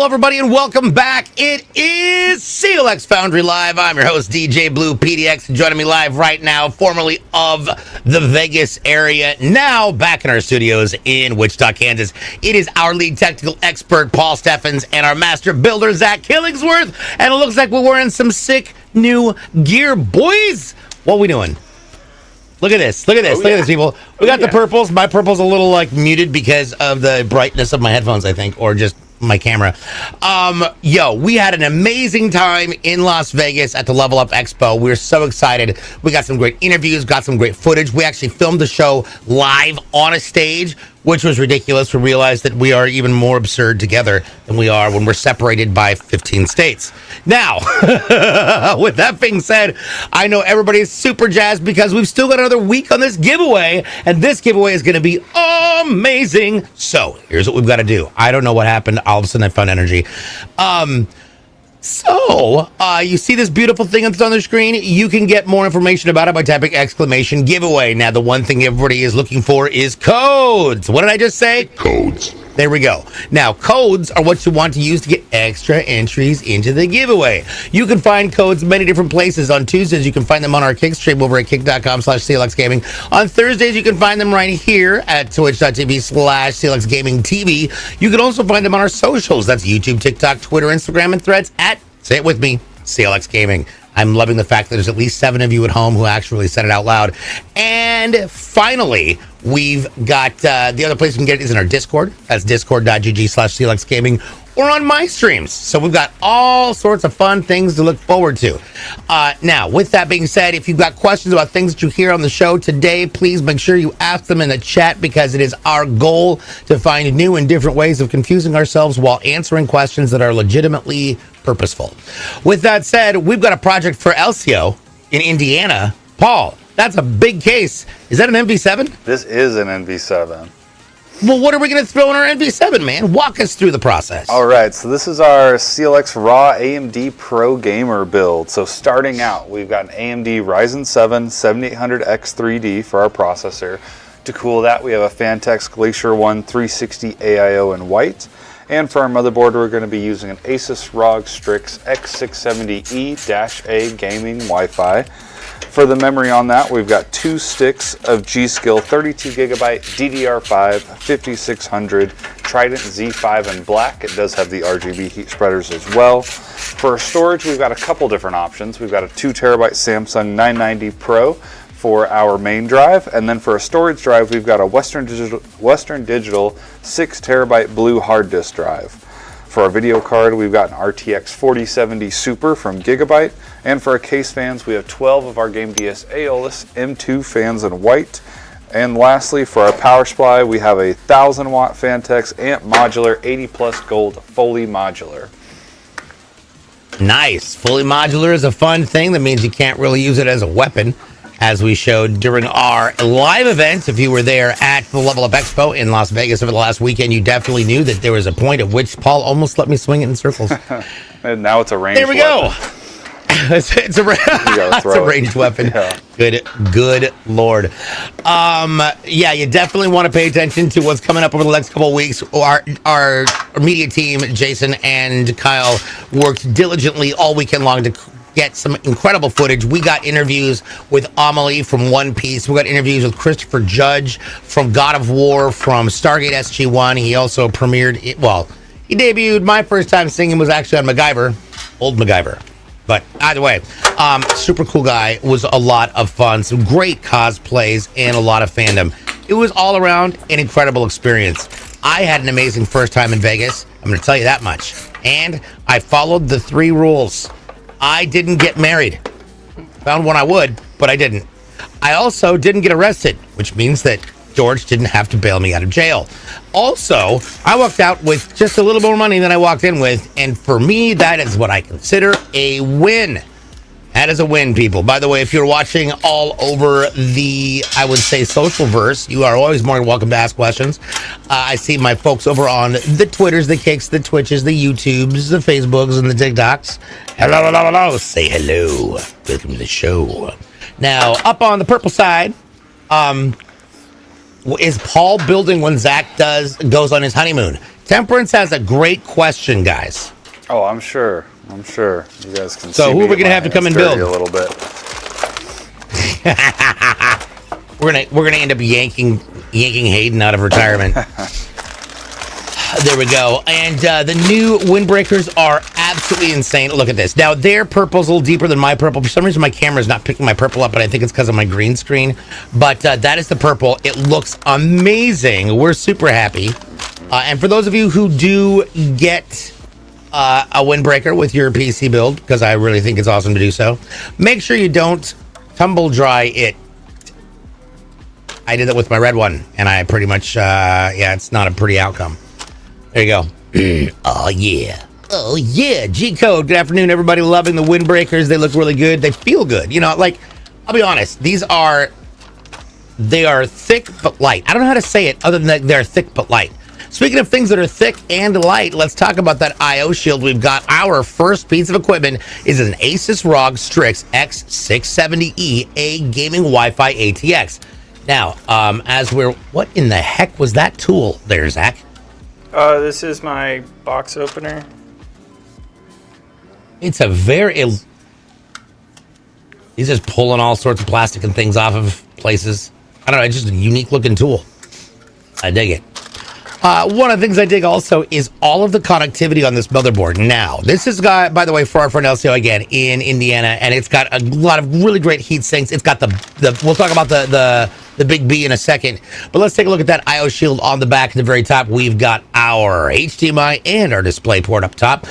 Hello, everybody, and welcome back. It is CLX Foundry Live. I'm your host, DJ Blue PDX, and joining me live right now, formerly of the Vegas area, now back in our studios in Wichita, Kansas. It is our lead technical expert, Paul Steffens, and our master builder, Zach Killingsworth. And it looks like we're wearing some sick new gear. Boys, what are we doing? Look at this. Look at this. Look at this, people. We got the purples. My purple's a little muted because of the brightness of my headphones, I think, or just my camera. We had an amazing time in Las Vegas at the LVLUP Expo. We're so excited. We got some great interviews, got some great footage. We actually filmed the show live on a stage, which was ridiculous. We realized that we are even more absurd together than we are when we're separated by 15 states. Now, with that being said, I know everybody's super jazzed because we've still got another week on this giveaway, and this giveaway is going to be amazing. So here's what we've got to do. I don't know what happened. All of a sudden, I found energy. You see this beautiful thing that's on the screen? You can get more information about it by typing !giveaway. Now, the one thing everybody is looking for is codes. What did I just say? Codes. There we go. Now, codes are what you want to use to get extra entries into the giveaway. You can find codes many different places. On Tuesdays, you can find them on our Kick stream over at kick.com/clxgaming. On Thursdays, you can find them right here at twitch.tv/clxgamingtv. You can also find them on our socials. That's YouTube, TikTok, Twitter, Instagram, and Threads at, say it with me, CLX Gaming. I'm loving the fact that there's at least 7 of you at home who actually said it out loud. And finally, we've got the other place you can get it is in our Discord. That's discord.gg/clxgaming or on my streams. So we've got all sorts of fun things to look forward to. Now, with that being said, if you've got questions about things that you hear on the show today, please make sure you ask them in the chat because it is our goal to find new and different ways of confusing ourselves while answering questions that are legitimately purposeful. With that said, we've got a project for Elcio in Indiana. Paul, that's a big case. Is that an MV7? This is an MV7. Well, what are we going to throw in our MV7, man? Walk us through the process. All right, so this is our CLX Raw AMD Pro Gamer build. So starting out, we've got an AMD Ryzen 7 7800X3D for our processor. To cool that, we have a Fantex Glacier 1 360 AIO in white. And for our motherboard, we're going to be using an Asus ROG Strix X670E-A gaming Wi-Fi. For the memory on that, we've got 2 sticks of G.Skill 32GB DDR5 5600 Trident Z5 in black. It does have the RGB heat spreaders as well. For storage, we've got a couple different options. We've got a 2TB Samsung 990 Pro for our main drive, and then for a storage drive, we've got a Western Digital 6TB blue hard disk drive. For our video card, we've got an RTX 4070 Super from Gigabyte, and for our case fans, we have 12 of our Game DS Aeolus M2 fans in white. And lastly, for our power supply, we have a 1000-watt Fantex Amp Modular 80 Plus Gold fully modular. Nice. Fully modular is a fun thing. That means you can't really use it as a weapon, as we showed during our live events. If you were there at the LVLUP Expo in Las Vegas over the last weekend, you definitely knew that there was a point at which Paul almost let me swing it in circles. And now it's a ranged weapon. There we go. It's a ranged weapon. Yeah. Good Lord. You definitely want to pay attention to what's coming up over the next couple of weeks. Our media team, Jason and Kyle, worked diligently all weekend long to get some incredible footage. We got interviews with Amelie from One Piece. We got interviews with Christopher Judge from God of War, from Stargate SG-1. He also premiered it. Well, he debuted. My first time singing was actually on MacGyver, old MacGyver. But either way, super cool guy. It was a lot of fun. Some great cosplays and a lot of fandom. It was all around an incredible experience. I had an amazing first time in Vegas. I'm going to tell you that much. And I followed the 3 rules. I didn't get married. Found one I would, but I didn't. I also didn't get arrested, which means that George didn't have to bail me out of jail. Also, I walked out with just a little more money than I walked in with, and for me, that is what I consider a win. That is a win, people. By the way, if you're watching all over the, I would say, social verse, you are always more than welcome to ask questions. I see my folks over on the Twitters, the Kicks, the Twitches, the YouTubes, the Facebooks, and the TikToks. Hello. Say hello. Welcome to the show. Now, up on the purple side, is Paul building when Zach goes on his honeymoon? Temperance has a great question, guys. Oh, I'm sure. You guys can. So see who me are we gonna have to come and build a little bit? we're gonna end up yanking Hayden out of retirement. There we go. And the new windbreakers are absolutely insane. Look at this. Now, their purple's a little deeper than my purple. For some reason, my camera's not picking my purple up, but I think it's because of my green screen. But that is the purple. It looks amazing. We're super happy. And for those of you who do get a windbreaker with your PC build, because I really think it's awesome to do so, make sure you don't tumble dry it. I did that with my red one, and I pretty much, it's not a pretty outcome. There you go. Oh, yeah. Oh, yeah. G-Code. Good afternoon, everybody. Loving the windbreakers. They look really good. They feel good. You know, like, I'll be honest. They are thick but light. I don't know how to say it other than that they're thick but light. Speaking of things that are thick and light, let's talk about that I/O shield. We've got our first piece of equipment is an Asus ROG Strix X670E A gaming Wi-Fi ATX. Now, what in the heck was that tool there, Zach? This is my box opener. It's he's just pulling all sorts of plastic and things off of places. I don't know, it's just a unique looking tool. I dig it. One of the things I dig also is all of the connectivity on this motherboard. Now, this is got, by the way, for our friend LCO again in Indiana, and it's got a lot of really great heat sinks. It's got we'll talk about the big B in a second, but let's take a look at that I/O shield on the back. At the very top, we've got our HDMI and our display port up top,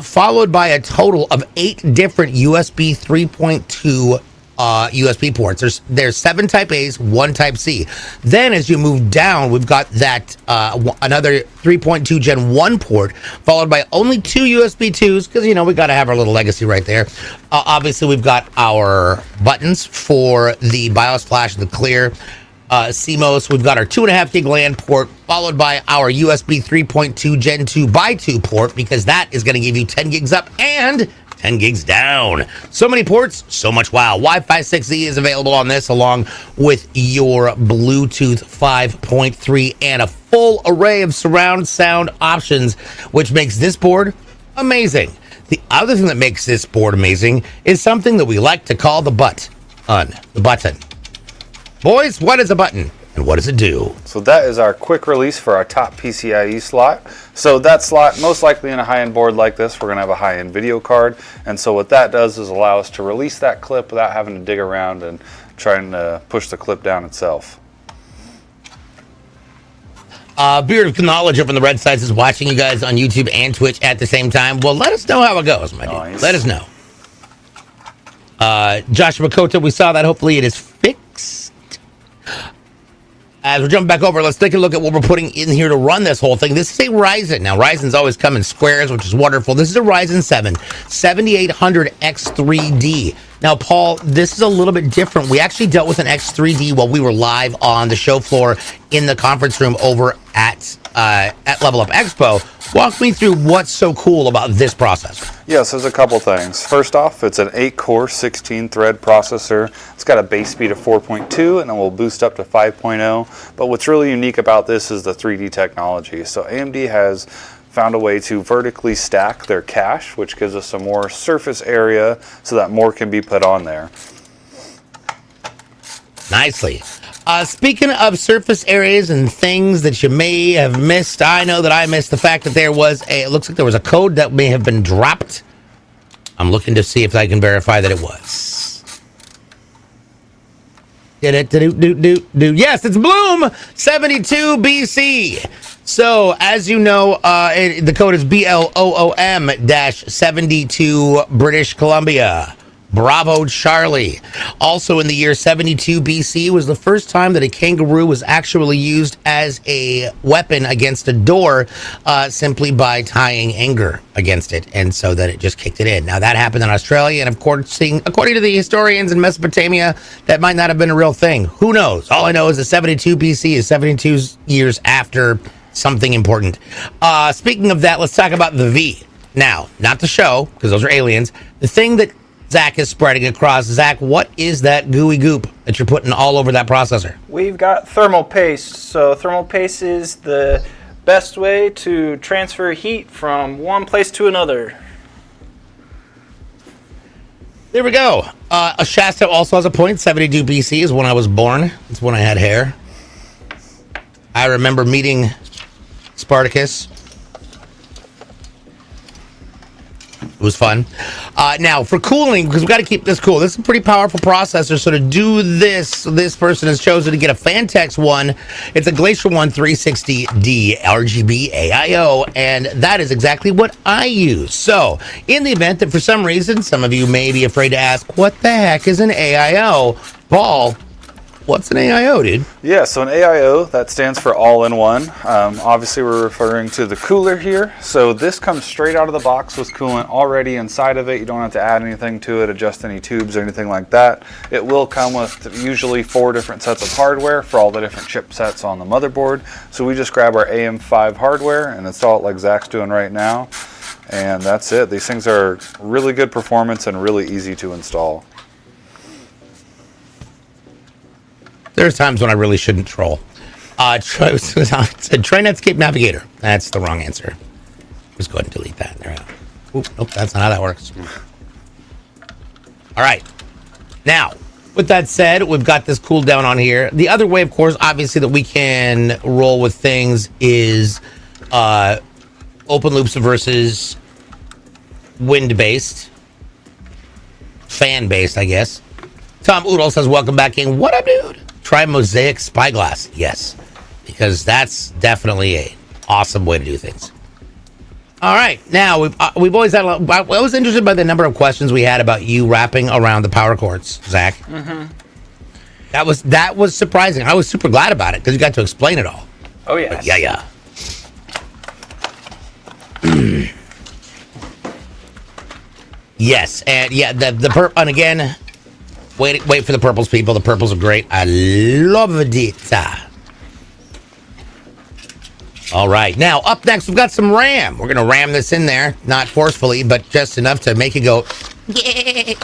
followed by a total of 8 different USB 3.2 USB ports. There's 7 Type A's, 1 Type C. Then as you move down, we've got that another 3.2 Gen 1 port, followed by only 2 USB 2s, because, you know, we got to have our little legacy right there. Obviously, we've got our buttons for the BIOS flash and the clear. CMOS, we've got our 2.5 gig LAN port, followed by our USB 3.2 Gen 2 by 2 port, because that is going to give you 10 gigs up and 10 gigs down. So many ports, so much wow. Wi-Fi 6E is available on this, along with your Bluetooth 5.3 and a full array of surround sound options, which makes this board amazing. The other thing that makes this board amazing is something that we like to call the button. Boys, what is a button? And what does it do? So that is our quick release for our top PCIe slot. So that slot, most likely in a high-end board like this, we're going to have a high-end video card. And so what that does is allow us to release that clip without having to dig around and trying to push the clip down itself. Beard of Knowledge up on the red sides is watching you guys on YouTube and Twitch at the same time. Well, let us know how it goes, my dude. Let us know. Joshua Kota, we saw that. Hopefully it is fixed. As we're jumping back over, let's take a look at what we're putting in here to run this whole thing. This is a Ryzen. Now, Ryzen's always come in squares, which is wonderful. This is a Ryzen 7 7800X3D. Now, Paul, this is a little bit different. We actually dealt with an X3D while we were live on the show floor in the conference room over at LVLUP Expo. Walk me through what's so cool about this processor. Yes, there's a couple things. First off, it's an 8-core, 16-thread processor. It's got a base speed of 4.2, and then we'll boost up to 5.0. But what's really unique about this is the 3D technology. So AMD has found a way to vertically stack their cache, which gives us some more surface area so that more can be put on there. Nicely. Speaking of surface areas and things that you may have missed, I know that I missed the fact that it looks like there was a code that may have been dropped. I'm looking to see if I can verify that it was. Yes, it's Bloom 72BC. So, as you know, the code is BLOOM-72 British Columbia. Bravo Charlie. Also in the year 72 BC was the first time that a kangaroo was actually used as a weapon against a door, simply by tying anger against it, and so that it just kicked it in. Now that happened in Australia, and of course, according to the historians in Mesopotamia, that might not have been a real thing. Who knows? All I know is that 72 BC is 72 years after something important. Speaking of that, let's talk about the V. Now, not the show, because those are aliens. The thing that Zach is spreading across. Zach, what is that gooey goop that you're putting all over that processor? We've got thermal paste. So thermal paste is the best way to transfer heat from one place to another. There we go. A Shasta also has a point. 72 BC is when I was born. It's when I had hair. I remember meeting Spartacus. It was fun. Now, for cooling, because we've got to keep this cool. This is a pretty powerful processor. So to do this person has chosen to get a Fantex one. It's a Glacier One 360D RGB AIO, and that is exactly what I use. So, in the event that for some reason, some of you may be afraid to ask, what the heck is an AIO? Paul, what's an AIO, dude? Yeah, so an AIO, that stands for all-in-one. Obviously, we're referring to the cooler here. So this comes straight out of the box with coolant already inside of it. You don't have to add anything to it, adjust any tubes or anything like that. It will come with usually 4 different sets of hardware for all the different chipsets on the motherboard. So we just grab our AM5 hardware and install it like Zach's doing right now. And that's it. These things are really good performance and really easy to install. There's times when I really shouldn't troll. Try Netscape Navigator. That's the wrong answer. Just go ahead and delete that. There we go. Oop, nope, that's not how that works. All right. Now, with that said, we've got this cool down on here. The other way, of course, obviously, that we can roll with things is open loops versus wind-based. Fan-based, I guess. Tom Oodle says, welcome back in. What up, dude? Try Mosaic Spyglass. Yes, because that's definitely an awesome way to do things. All right, now we've always had. I was interested by the number of questions we had about you wrapping around the power cords, Zach. Mm-hmm. That was surprising. I was super glad about it because you got to explain it all. Oh yeah. Yeah. Yes, and yeah, the and again. Wait for the purples, people. The purples are great. I love it. All right. Now, up next, we've got some RAM. We're going to ram this in there. Not forcefully, but just enough to make it go, yeah.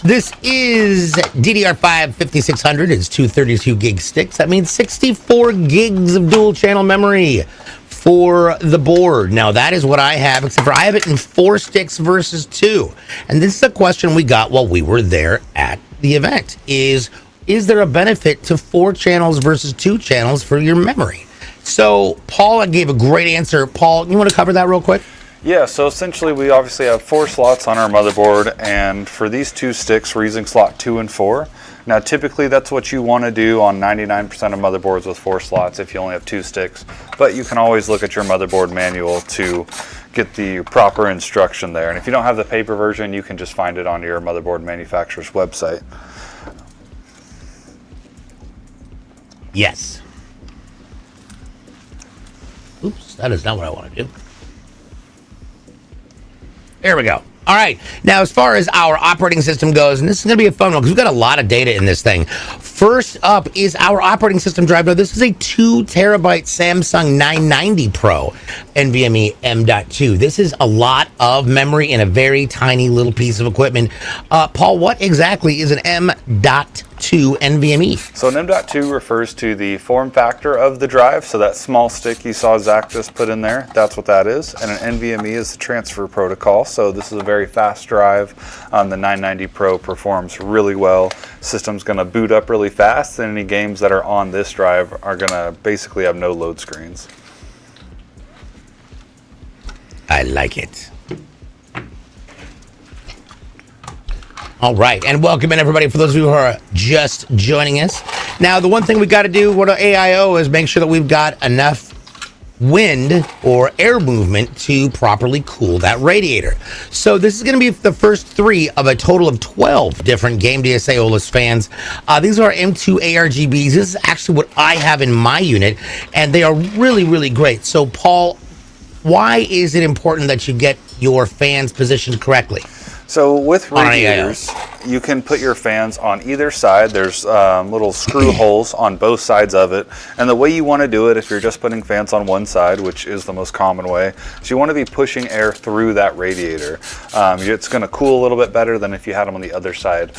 This is DDR5 5600. It's 232 gig sticks. That means 64 gigs of dual channel memory for the board. Now, that is what I have, except for I have it in 4 sticks versus 2. And this is a question we got while we were there at the event. Is there a benefit to 4 channels versus 2 channels for your memory? So, Paul gave a great answer. Paul, you want to cover that real quick? Yeah, so essentially we obviously have 4 slots on our motherboard, and for these 2 sticks, we're using slot 2 and 4. Now, typically that's what you want to do on 99% of motherboards with 4 slots if you only have 2 sticks, but you can always look at your motherboard manual to get the proper instruction there. And if you don't have the paper version, you can just find it on your motherboard manufacturer's website. Yes. Oops, that is not what I want to do. There we go. All right. Now, as far as our operating system goes, and this is going to be a fun one because we've got a lot of data in this thing. First up is our operating system drive. Now, this is a 2 terabyte Samsung 990 Pro NVMe M.2. This is a lot of memory in a very tiny little piece of equipment. Paul, what exactly is an M.2 NVMe? So an M.2 refers to the form factor of the drive. So that small stick you saw Zach just put in there, that's what that is. And an NVMe is the transfer protocol. So this is a very fast drive. The 990 Pro performs really well. System's going to boot up really fast, and any games that are on this drive are going to basically have no load screens. I like it. All right, and welcome in everybody for those of you who are just joining us. Now, the one thing we got to do with our AIO is make sure that we've got enough wind or air movement to properly cool that radiator. So this is going to be the first 3 of a total of 12 different Game DSA OLED fans. These are M2 ARGBs. This is actually what I have in my unit, and they are really, really great. So, Paul, why is it important that you get your fans positioned correctly? So with radiators, you can put your fans on either side. There's little screw holes on both sides of it. And the way you want to do it, if you're just putting fans on one side, which is the most common way, is you want to be pushing air through that radiator. It's going to cool a little bit better than if you had them on the other side,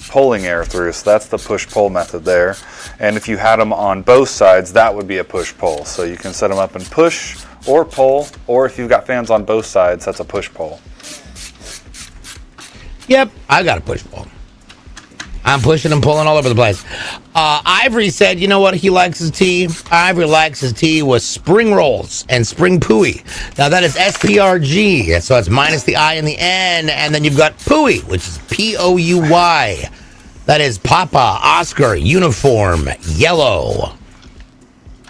pulling air through. So that's the push-pull method there. And if you had them on both sides, that would be a push-pull. So you can set them up and push or pull, or if you've got fans on both sides, that's a push-pull. Yep, I got a push-pull. I'm pushing and pulling all over the place. Ivory said, you know what he likes his tea? Ivory likes his tea with spring rolls and spring pooey. Now that is SPRG, so it's minus the I and the N, and then you've got pooey, which is POUY. That is Papa, Oscar, Uniform, Yellow.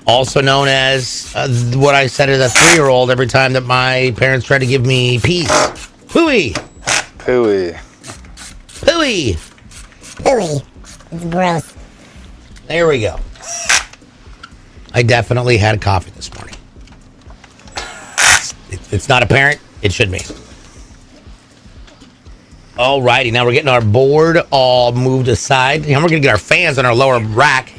Also known as what I said as a 3-year-old every time that my parents tried to give me peace. Pooey. Pooey. Pooey. Ooey. It's gross. There we go. I definitely had coffee this morning. It's not apparent. It should be. Alrighty, now we're getting our board all moved aside. And we're going to get our fans on our lower rack.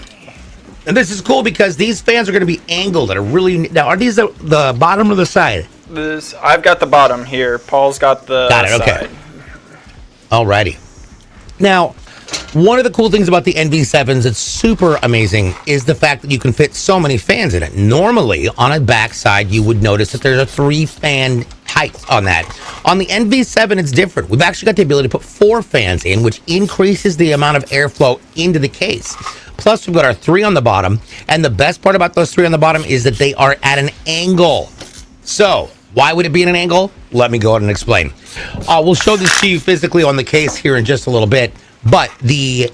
And this is cool because these fans are going to be angled at a really... Now, are these the bottom or the side? I've got the bottom here. Paul's got the Got it, okay. side. Alrighty. Now, one of the cool things about the NV7s that's super amazing is the fact that you can fit so many fans in it. Normally, on a backside, you would notice that there's a 3-fan height on that. On the NV7, it's different. We've actually got the ability to put 4 fans in, which increases the amount of airflow into the case. Plus, we've got our 3 on the bottom. And the best part about those 3 on the bottom is that they are at an angle. So, why would it be at an angle? Let me go ahead and explain. We'll show this to you physically on the case here in just a little bit. But the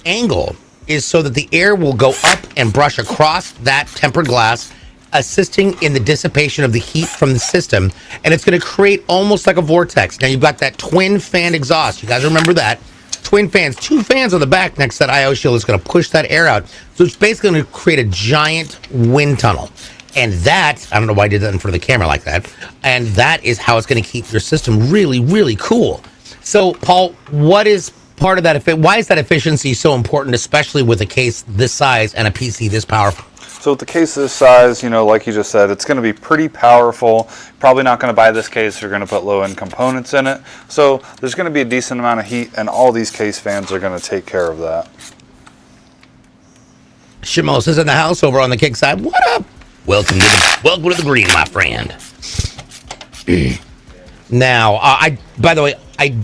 angle is so that the air will go up and brush across that tempered glass, assisting in the dissipation of the heat from the system. And it's going to create almost like a vortex. Now, you've got that twin fan exhaust. You guys remember that? Twin fans, 2 fans on the back next to that IO shield is going to push that air out. So it's basically going to create a giant wind tunnel. And that, I don't know why I did that in front of the camera like that. And that is how it's going to keep your system really, really cool. So, Paul, what is part of that? Why is that efficiency so important, especially with a case this size and a PC this powerful? So with the case this size, like you just said, it's going to be pretty powerful. Probably not going to buy this case if you're going to put low-end components in it. So there's going to be a decent amount of heat, and all these case fans are going to take care of that. Shamos is in the house over on the kick side. What up? Welcome to the green, my friend. Now, by the way, I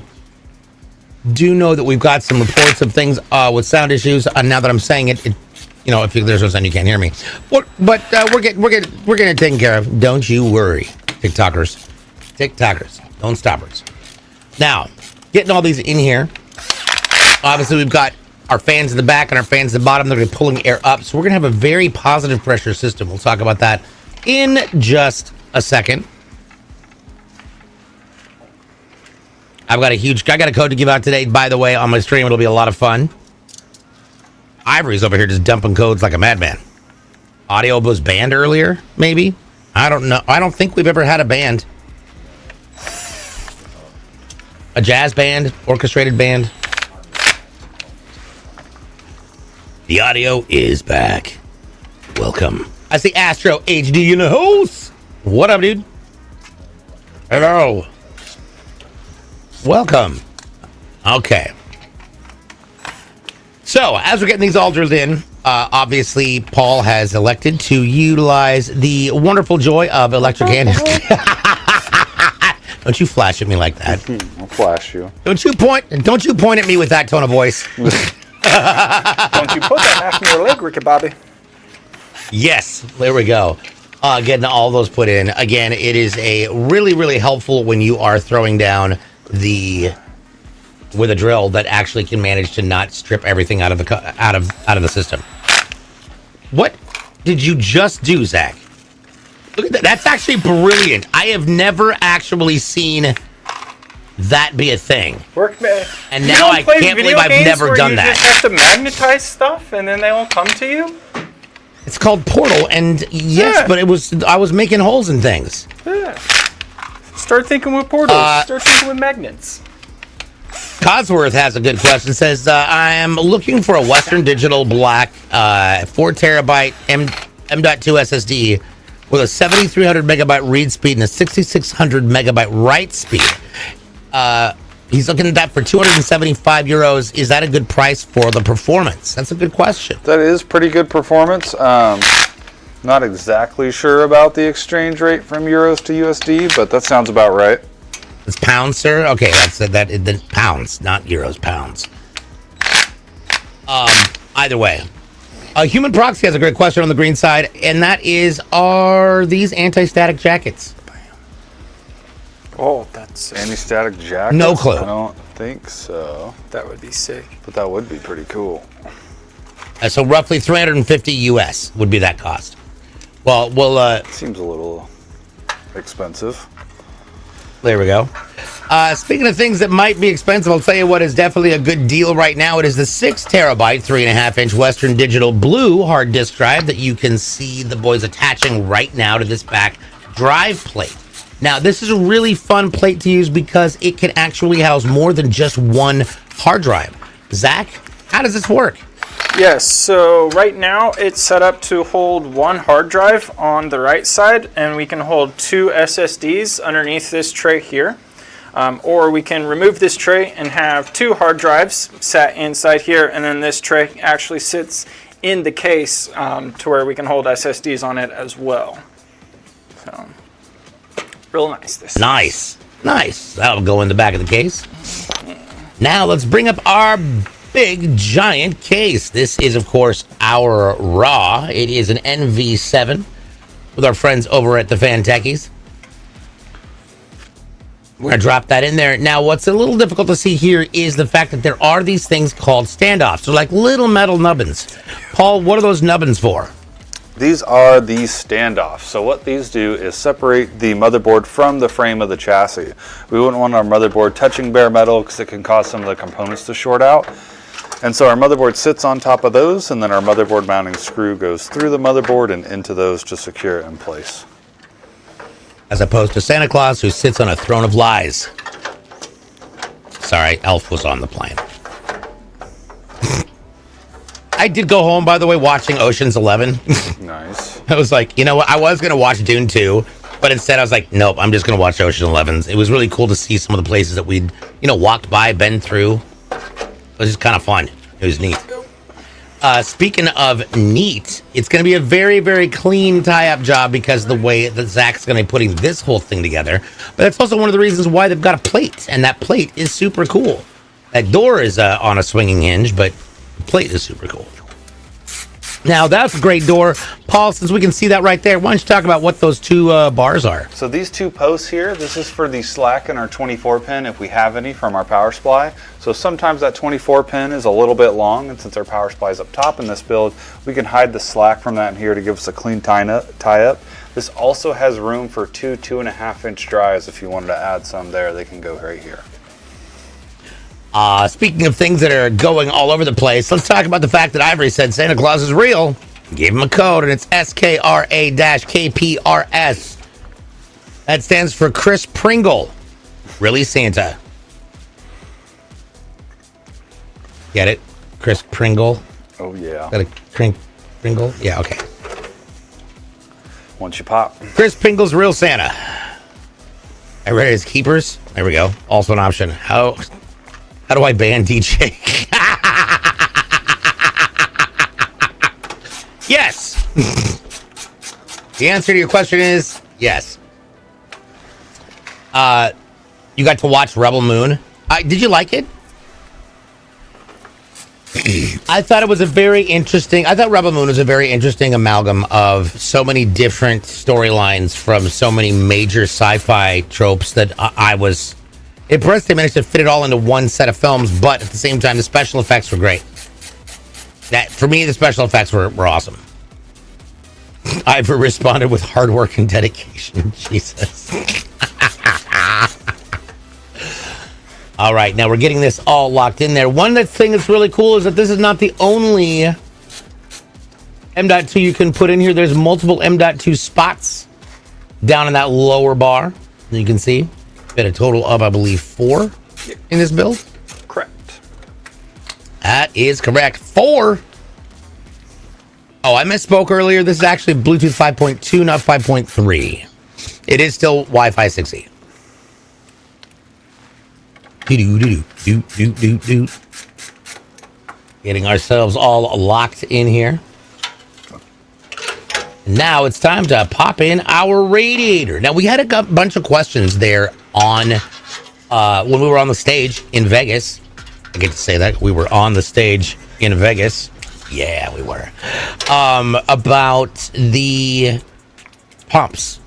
do know that we've got some reports of things with sound issues. Now that I'm saying it, if there's no sound, you can't hear me. But we're getting it taken care of. Don't you worry, TikTokers. Don't stop us. Now, getting all these in here. Obviously, we've got our fans in the back and our fans in the bottom. They're going to be pulling air up. So we're going to have a very positive pressure system. We'll talk about that in just a second. I got a code to give out today, by the way, on my stream. It'll be a lot of fun. Ivory's over here just dumping codes like a madman. Audio was banned earlier, maybe? I don't know. I don't think we've ever had a band. A jazz band, orchestrated band. The audio is back. Welcome. I see Astro HD in the house. What up, dude? Hello. Welcome. Okay. So, as we're getting these alters in, obviously, Paul has elected to utilize the wonderful joy of electric hand. Don't you flash at me like that. I'll flash you. Don't you point at me with that tone of voice. Don't you put that half in your leg, Ricky Bobby. Yes, there we go. Getting all those put in. Again, it is a really, really helpful when you are throwing down with a drill that actually can manage to not strip everything out of the system. What did you just do, Zach? Look at that. That's actually brilliant. I have never actually seen that be a thing. And now I can't believe I've never done that. You just have to magnetize stuff and then they all come to you? It's called Portal, and yes, yeah. But I was making holes in things. Yeah. Start thinking with portals. Start thinking with magnets. Cosworth has a good question. It says, I am looking for a Western Digital Black 4 terabyte M.2 SSD with a 7,300 megabyte read speed and a 6,600 megabyte write speed. He's looking at that for 275 euros. Is that a good price for the performance? That's a good question. That is pretty good performance. Not exactly sure about the exchange rate from euros to USD, but that sounds about right. It's pounds, sir? Okay, that's pounds, not euros, pounds. Either way. Human Proxy has a great question on the green side, and that is, are these anti-static jackets? Oh, that's Anti-static jackets? No clue. I don't think so. that would be sick. But that would be pretty cool. So roughly 350 US would be that cost. Well, we'll... Seems a little expensive. There we go. Speaking of things that might be expensive, I'll tell you what is definitely a good deal right now. It is the 6 terabyte, 3.5-inch Western Digital Blue hard disk drive that you can see the boys attaching right now to this back drive plate. Now, this is a really fun plate to use because it can actually house more than just one hard drive. Zach, how does this work? Yes, so right now it's set up to hold one hard drive on the right side, and we can hold 2 SSDs underneath this tray here. Or we can remove this tray and have 2 hard drives sat inside here, and then this tray actually sits in the case to where we can hold SSDs on it as well. So, real nice. This Nice. That'll go in the back of the case. Now let's bring up our big giant case. This is, of course, our Raw. It is an NV7 with our friends over at the Fan Techies. We're going to drop that in there. Now, what's a little difficult to see here is the fact that there are these things called standoffs. They're like little metal nubbins. Paul, what are those nubbins for? These are the standoffs. So what these do is separate the motherboard from the frame of the chassis. We wouldn't want our motherboard touching bare metal because it can cause some of the components to short out. And so our motherboard sits on top of those, and then our motherboard mounting screw goes through the motherboard and into those to secure it in place. As opposed to Santa Claus, who sits on a throne of lies. Sorry, Elf was on the plane. I did go home, by the way, watching Ocean's 11. Nice. I was like, you know what? I was going to watch Dune 2, but instead I was like, nope, I'm just going to watch Ocean 11. It was really cool to see some of the places that we'd, walked by, been through. It was just kind of fun. It was neat. Speaking of neat, it's going to be a very, very clean tie-up job because of the way that Zach's going to be putting this whole thing together. But that's also one of the reasons why they've got a plate, and that plate is super cool. That door is on a swinging hinge, but the plate is super cool. Now, that's a great door. Paul, since we can see that right there, why don't you talk about what those 2 bars are? So these 2 posts here, this is for the slack in our 24 pin if we have any from our power supply. So sometimes that 24 pin is a little bit long, and since our power supply is up top in this build, we can hide the slack from that in here to give us a clean tie-up. This also has room for 2 2.5-inch drives. If you wanted to add some there, they can go right here. Speaking of things that are going all over the place, let's talk about the fact that Ivory said Santa Claus is real. Gave him a code, and it's SKRA-KPRS. That stands for Chris Pringle. Really, Santa? Get it? Chris Pringle? Oh, yeah. Got a Pringle? Yeah, okay. Once you pop. Chris Pringle's real Santa. I read it as keepers. There we go. Also an option. How do I ban DJ? Yes. The answer to your question is yes. You got to watch Rebel Moon. Did you like it? I thought Rebel Moon was a very interesting amalgam of so many different storylines from so many major sci-fi tropes that I was impressed they managed to fit it all into one set of films, but at the same time, the special effects were great. For me, the special effects were awesome. I've responded with hard work and dedication. Jesus. All right, now we're getting this all locked in there. One thing that's really cool is that this is not the only M.2 you can put in here. There's multiple M.2 spots down in that lower bar. You can see. Got a total of, I believe, 4 in this build. Correct. That is correct. 4. Oh, I misspoke earlier. This is actually Bluetooth 5.2, not 5.3. It is still Wi-Fi 6E. Getting ourselves all locked in here. Now it's time to pop in our radiator. Now, we had a bunch of questions there on when we were on the stage in Vegas. I get to say that. We were on the stage in Vegas. Yeah, we were. About the pumps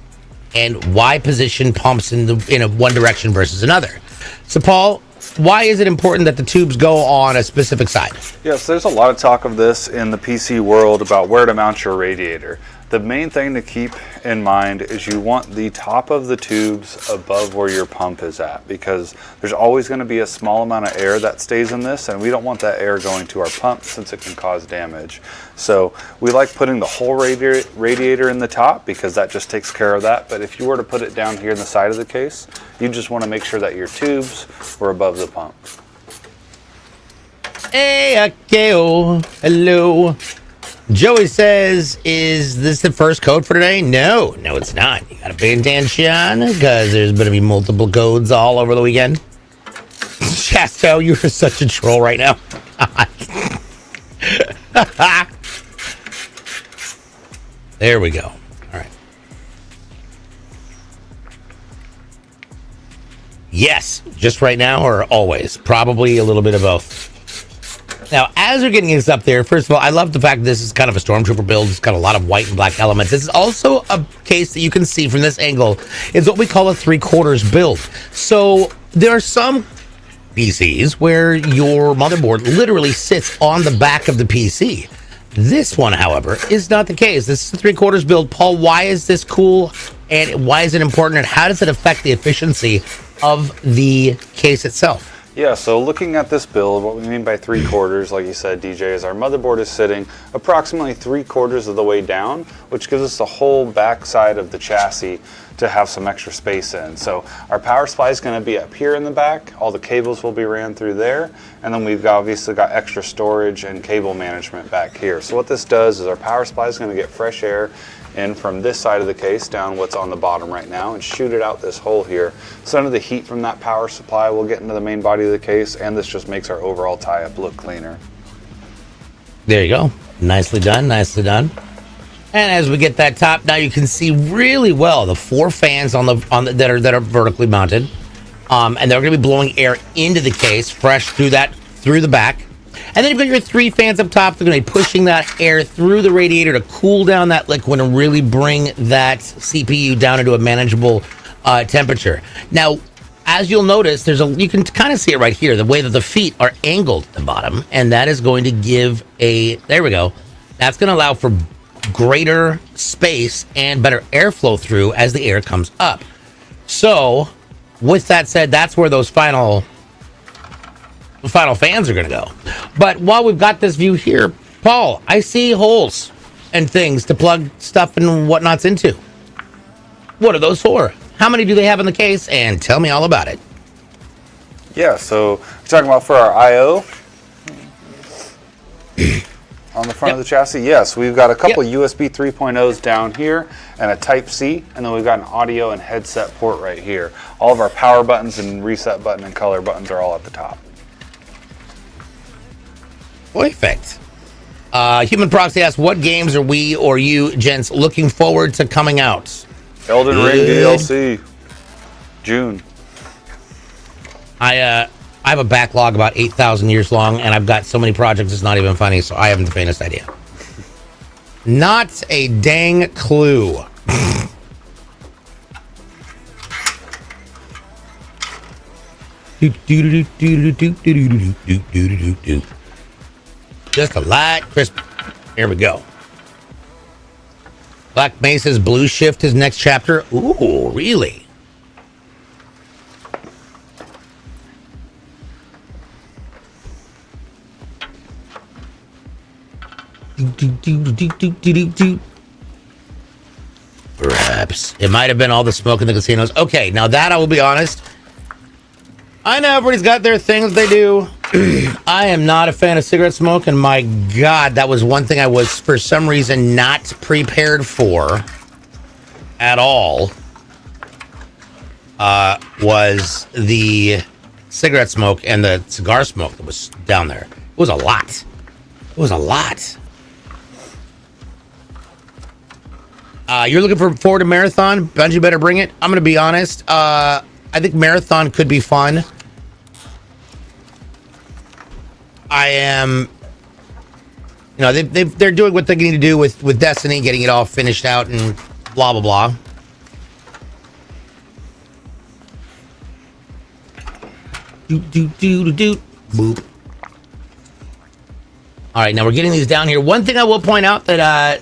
and why position pumps in a one direction versus another. So, Paul, why is it important that the tubes go on a specific side? Yes, there's a lot of talk of this in the PC world about where to mount your radiator. The main thing to keep in mind is you want the top of the tubes above where your pump is at, because there's always going to be a small amount of air that stays in this, and we don't want that air going to our pump since it can cause damage. So we like putting the whole radiator in the top because that just takes care of that. But if you were to put it down here in the side of the case, you just want to make sure that your tubes were above the pump. Hey, hello. Joey says, is this the first code for today? No, it's not. You got to pay attention because there's going to be multiple codes all over the weekend. Chasto, you're such a troll right now. There we go. All right. Yes, just right now or always? Probably a little bit of both. Now, as we're getting this up there, first of all, I love the fact that this is kind of a Stormtrooper build. It's got a lot of white and black elements. This is also a case that you can see from this angle. It's what we call a 3/4 build. So there are some PCs where your motherboard literally sits on the back of the PC. This one, however, is not the case. This is a 3/4 build. Paul, why is this cool? And why is it important? And how does it affect the efficiency of the case itself? Yeah, so looking at this build, what we mean by 3/4, like you said, DJ, is our motherboard is sitting approximately 3/4 of the way down, which gives us the whole back side of the chassis to have some extra space in. So our power supply is going to be up here in the back. All the cables will be ran through there. And then we've obviously got extra storage and cable management back here. So what this does is our power supply is going to get fresh air in from this side of the case down what's on the bottom right now and shoot it out this hole here. Some of the heat from that power supply will get into the main body of the case, and this just makes our overall tie-up look cleaner. There you go. Nicely done, nicely done. And as we get that top, now you can see really well the 4 fans that are vertically mounted, and they're going to be blowing air into the case, fresh through the back. And then you've got your 3 fans up top. They're going to be pushing that air through the radiator to cool down that liquid and really bring that CPU down into a manageable temperature. Now, as you'll notice, you can kind of see it right here, the way that the feet are angled at the bottom, and that is going to give there we go. That's going to allow for greater space and better airflow through as the air comes up. So, with that said, that's where those final fans are going to go. But while we've got this view here, Paul, I see holes and things to plug stuff and whatnots into. What are those for? How many do they have in the case? And tell me all about it. Yeah, so you're talking about for our I/O on the front of the chassis? Yes, we've got a couple USB 3.0s down here and a Type-C, and then we've got an audio and headset port right here. All of our power buttons and reset button and color buttons are all at the top. Perfect. Human Proxy asks, what games are we or you gents looking forward to coming out? Elden Ring DLC, June. I have a backlog about 8,000 years long, and I've got so many projects it's not even funny, so I haven't the faintest idea. Not a dang clue. Just a light crisp. Here we go. Black Mesa's Blue Shift his next chapter. Ooh, really? Perhaps. It might have been all the smoke in the casinos. Okay, now that I will be honest. I know everybody's got their things they do. I am not a fan of cigarette smoke, and my God, that was one thing I was, for some reason, not prepared for at all, was the cigarette smoke and the cigar smoke that was down there. It was a lot. It was a lot. You're looking forward to Marathon? Bungie better bring it. I'm going to be honest. I think Marathon could be fun. I am, you know, they're doing what they need to do with Destiny, getting it all finished out and blah, blah, blah. Boop. All right, now we're getting these down here. One thing I will point out that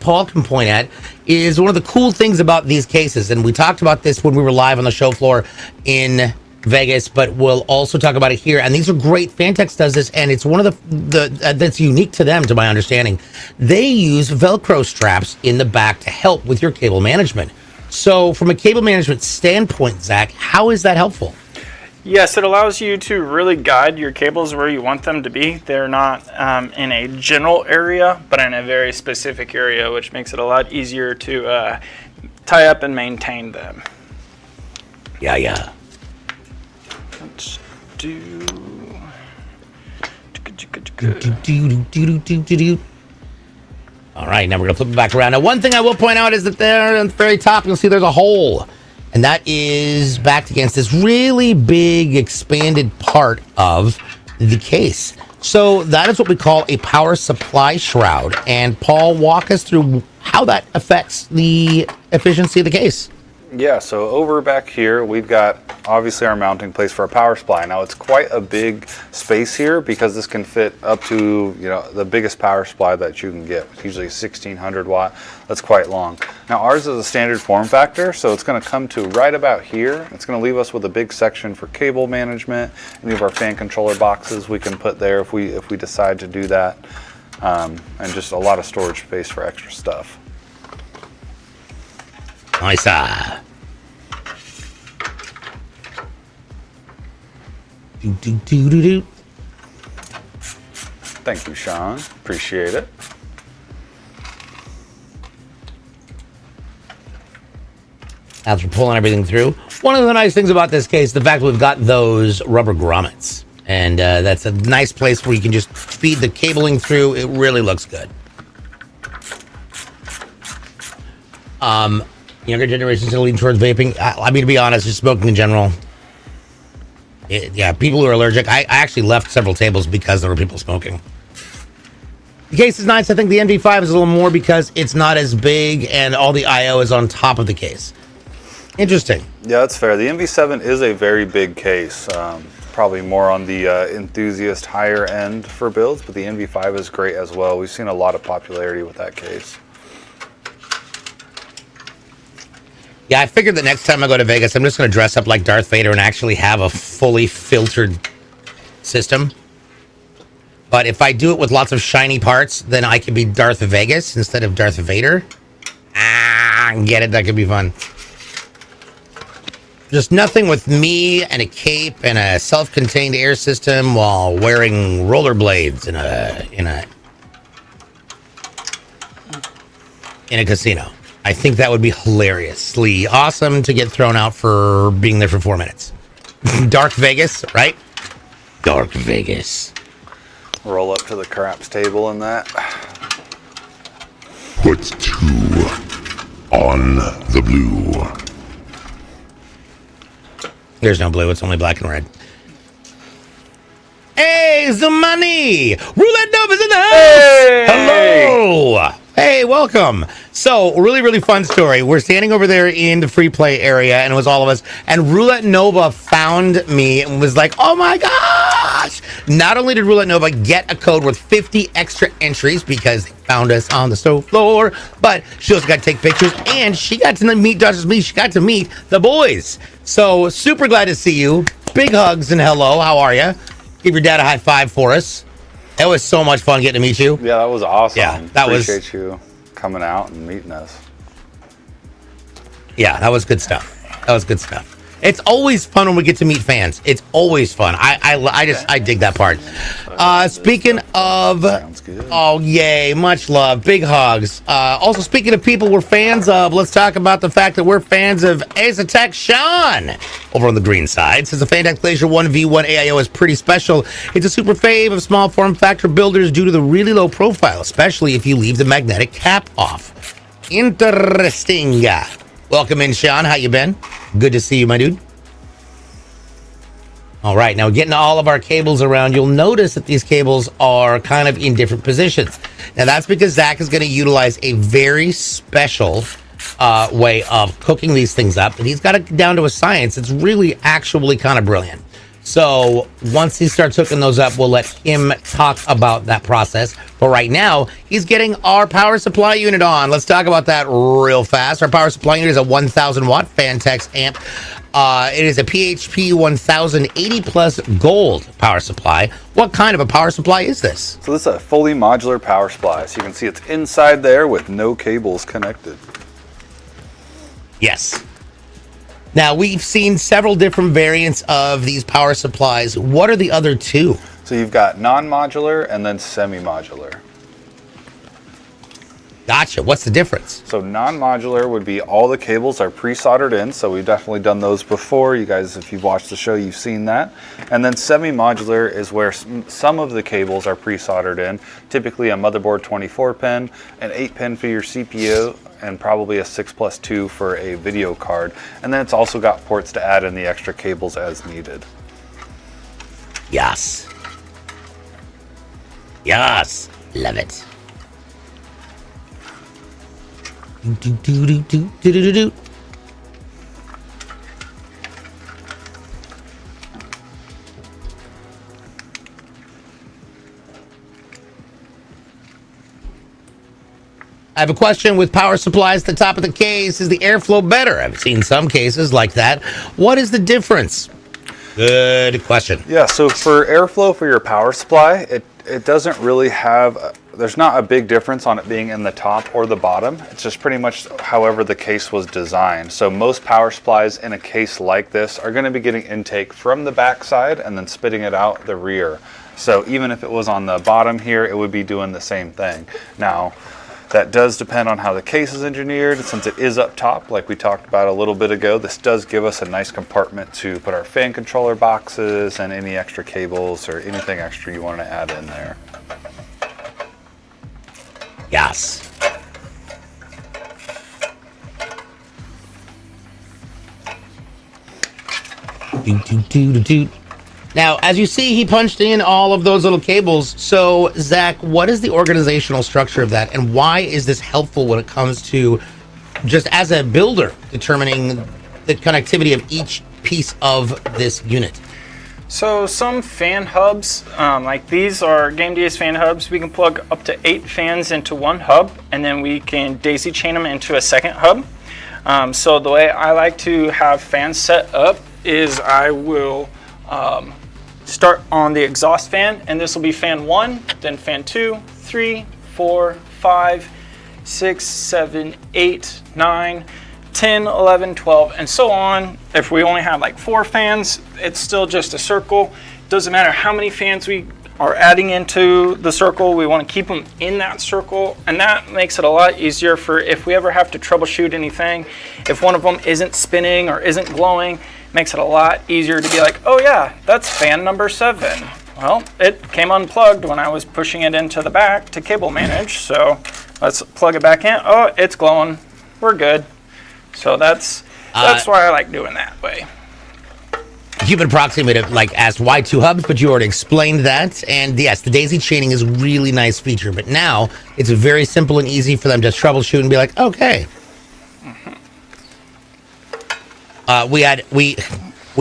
Paul can point at is one of the cool things about these cases, and we talked about this when we were live on the show floor in Vegas, but we'll also talk about it here. And these are great. Fantex does this, and it's one of the that's unique to them, to my understanding. They use Velcro straps in the back to help with your cable management. So, from a cable management standpoint, Zach, how is that helpful? Yes, it allows you to really guide your cables where you want them to be. They're not in a general area, but in a very specific area, which makes it a lot easier to tie up and maintain them. Yeah. Let's do. All right, now we're gonna flip it back around. Now, one thing I will point out is that there at the very top, you'll see there's a hole, and that is backed against this really big expanded part of the case. So that is what we call a power supply shroud. And Paul, walk us through how that affects the efficiency of the case. Yeah, so over back here, we've got obviously our mounting place for a power supply. Now it's quite a big space here because this can fit up to, you know, the biggest power supply that you can get, usually 1600 watt. That's quite long. Now ours is a standard form factor, so it's going to come to right about here. It's going to leave us with a big section for cable management. Any of our fan controller boxes we can put there if we decide to do that, and just a lot of storage space for extra stuff. Nice. Thank you, Sean. Appreciate it. As we're pulling everything through, one of the nice things about this case, the fact that we've got those rubber grommets, and that's a nice place where you can just feed the cabling through. It really looks good. Younger generations are leaning towards vaping. I mean, to be honest, just smoking in general. Yeah, people who are allergic. I actually left several tables because there were people smoking. The case is nice. I think the NV5 is a little more because it's not as big and all the I/O is on top of the case. Interesting. Yeah, that's fair. The NV7 is a very big case. Probably more on the enthusiast higher end for builds, but the NV5 is great as well. We've seen a lot of popularity with that case. Yeah, I figured the next time I go to Vegas, I'm just going to dress up like Darth Vader and actually have a fully filtered system. But if I do it with lots of shiny parts, then I could be Darth Vegas instead of Darth Vader. Get it? That could be fun. Just nothing with me and a cape and a self-contained air system while wearing rollerblades in a casino. I think that would be hilariously awesome to get thrown out for being there for 4 minutes. Dark Vegas, right? Dark Vegas. Roll up to the craps table and that. Put 2 on the blue. There's no blue, it's only black and red. Hey, Zamani! Roulette Nova's in the house! Hey! Hello! Hey, welcome. So, really, really fun story. We're standing over there in the free play area, and it was all of us. And Roulette Nova found me and was like, oh my gosh! Not only did Roulette Nova get a code worth 50 extra entries because they found us on the show floor, but she also got to take pictures, and she got to meet, not just me, she got to meet the boys. So, super glad to see you. Big hugs and hello. How are you? Give your dad a high five for us. It was so much fun getting to meet you. Yeah, that was awesome. Yeah, that Appreciate you coming out and meeting us. Yeah, that was good stuff. That was good stuff. It's always fun when we get to meet fans. It's always fun. I dig that part. Speaking of, oh yay, much love, big hugs. Also speaking of people we're fans of, let's talk about the fact that we're fans of Ace Attack Sean over on the green side. Since the Fantex Glacier 1v1 AIO is pretty special, it's a super fave of small form factor builders due to the really low profile, especially if you leave the magnetic cap off. Interesting. Welcome in, Sean. How you been? Good to see you, my dude. All right, now getting all of our cables around, you'll notice that these cables are kind of in different positions. Now that's because Zach is going to utilize a very special way of cooking these things up, and he's got it down to a science. It's really actually kind of brilliant. So once he starts hooking those up, we'll let him talk about that process. But right now, he's getting our power supply unit on. Let's talk about that real fast. Our power supply unit is a 1,000 watt Fantex amp. It is a PHP 1080 plus gold power supply. What kind of a power supply is this? So this is a fully modular power supply. So you can see it's inside there with no cables connected. Yes. Now, we've seen several different variants of these power supplies. What are the other two? So you've got non-modular and then semi-modular. Gotcha. What's the difference? So non-modular would be all the cables are pre-soldered in. So we've definitely done those before. You guys, if you've watched the show, you've seen that. And then semi-modular is where some of the cables are pre-soldered in. Typically a motherboard 24 pin, an 8 pin for your CPU, and probably a 6+2 for a video card. And then it's also got ports to add in the extra cables as needed. Yes. Yes. Love it. Do. I have a question with power supplies at the top of the case. Is the airflow better? I've seen some cases like that. What is the difference? Good question. Yeah, so for airflow for your power supply, it doesn't really have, there's not a big difference on it being in the top or the bottom. It's just pretty much however the case was designed. So most power supplies in a case like this are going to be getting intake from the back side and then spitting it out the rear. So even if it was on the bottom here, it would be doing the same thing. Now, that does depend on how the case is engineered. Since it is up top, like we talked about a little bit ago, this does give us a nice compartment to put our fan controller boxes and any extra cables or anything extra you want to add in there. Yes. Do. Now, as you see, he punched in all of those little cables. So, Zach, what is the organizational structure of that, and why is this helpful when it comes to just as a builder determining the connectivity of each piece of this unit? So some fan hubs, like these are GameDS fan hubs. We can plug up to 8 fans into one hub, and then we can daisy chain them into a second hub. So the way I like to have fans set up is I will start on the exhaust fan, and this will be fan 1, then fan 2, 3, 4, 5, 6, 7, 8, 9, 10, 11, 12, and so on. If we only have like 4 fans, it's still just a circle. Doesn't matter how many fans we are adding into the circle, we want to keep them in that circle, and that makes it a lot easier for if we ever have to troubleshoot anything. If one of them isn't spinning or isn't glowing, makes it a lot easier to be like, oh yeah, that's fan number 7. Well, it came unplugged when I was pushing it into the back to cable manage, so let's plug it back in. Oh, it's glowing. We're good. So that's why I like doing that way. Human Approximate like asked why 2 hubs, but you already explained that. And yes, the daisy chaining is a really nice feature, but now it's very simple and easy for them to troubleshoot and be like, okay. I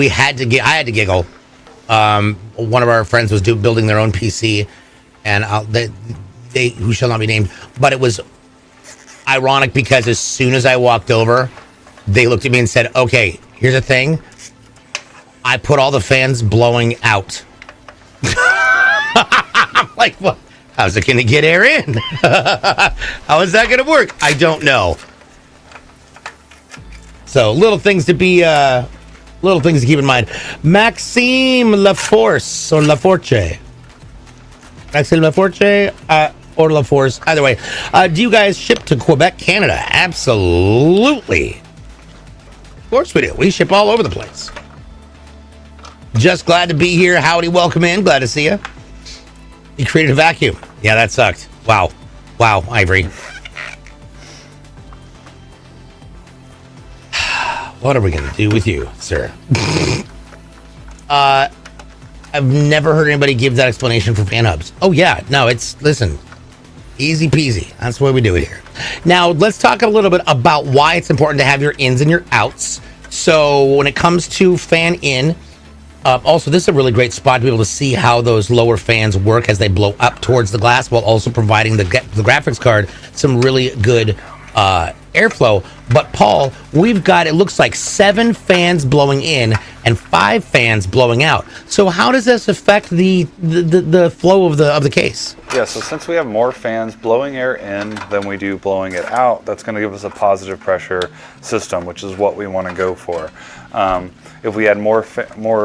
had to giggle. One of our friends was building their own PC, and they who shall not be named, but it was ironic because as soon as I walked over, they looked at me and said, okay, here's the thing. I put all the fans blowing out. I'm like, what? How's it going to get air in? How is that going to work? I don't know. So little things to be Little things to keep in mind. Maxime Laforce or Laforce. Maxime Laforce or Laforce. Either way. Do you guys ship to Quebec, Canada? Absolutely. Of course we do. We ship all over the place. Just glad to be here. Howdy, welcome in. Glad to see you. You created a vacuum. Yeah, that sucked. Wow. Wow, Ivory. What are we going to do with you, sir? I've never heard anybody give that explanation for fan hubs. Oh, yeah. No, listen, easy peasy. That's the way we do it here. Now, let's talk a little bit about why it's important to have your ins and your outs. So when it comes to fan in, also, this is a really great spot to be able to see how those lower fans work as they blow up towards the glass, while also providing the graphics card some really good airflow. But Paul, we've got, it looks like 7 fans blowing in and 5 fans blowing out. So how does this affect the flow of the case? Yeah, so since we have more fans blowing air in than we do blowing it out, that's going to give us a positive pressure system, which is what we want to go for. If we had more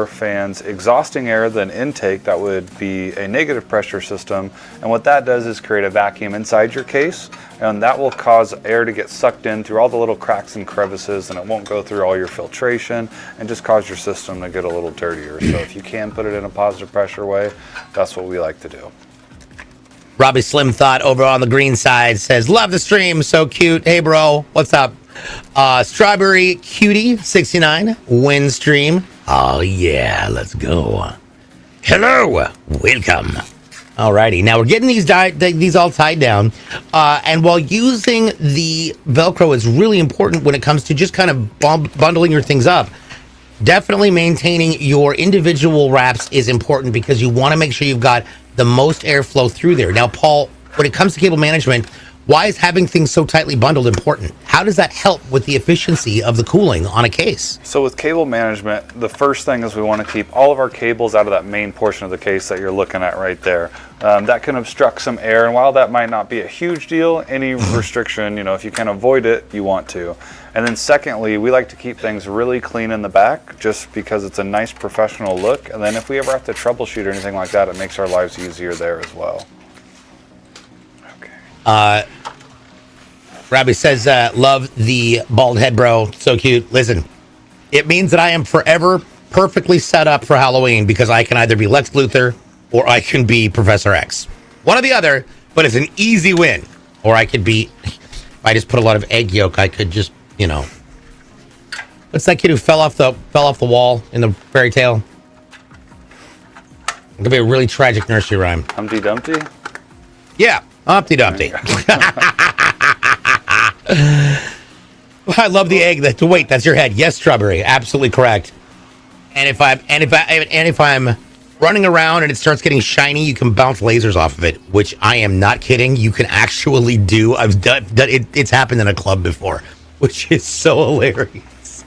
fans exhausting air than intake, that would be a negative pressure system. And what that does is create a vacuum inside your case, and that will cause air to get sucked in through all the little cracks and crevices, and it won't go through all your filtration and just cause your system to get a little dirtier. So if you can put it in a positive pressure way, that's what we like to do. Robbie Slim Thought over on the green side says, love the stream, so cute. Hey bro, what's up? Strawberry Cutie 69 win stream. Oh yeah, let's go. Hello, welcome. Alrighty, now we're getting these all tied down, and while using the Velcro is really important when it comes to just kind of bundling your things up, definitely maintaining your individual wraps is important because you want to make sure you've got the most airflow through there. Now, Paul, when it comes to cable management, why is having things so tightly bundled important? How does that help with the efficiency of the cooling on a case? So with cable management, the first thing is we want to keep all of our cables out of that main portion of the case that you're looking at right there. That can obstruct some air, and while that might not be a huge deal, any restriction, if you can avoid it, you want to. And then secondly, we like to keep things really clean in the back just because it's a nice professional look. And then if we ever have to troubleshoot or anything like that, it makes our lives easier there as well. Robbie says, love the bald head, bro. So cute. Listen, it means that I am forever perfectly set up for Halloween because I can either be Lex Luthor or I can be Professor X. One or the other, but it's an easy win. Or I could be, if I just put a lot of egg yolk, I could just, what's that kid who fell off the wall in the fairy tale? It could be a really tragic nursery rhyme. Humpty Dumpty? Yeah. Humpty Dumpty. I love the egg. Wait, that's your head. Yes, Strawberry. Absolutely correct. And if I'm running around and it starts getting shiny, you can bounce lasers off of it, which I am not kidding. You can actually do. I've done it. It's happened in a club before, which is so hilarious.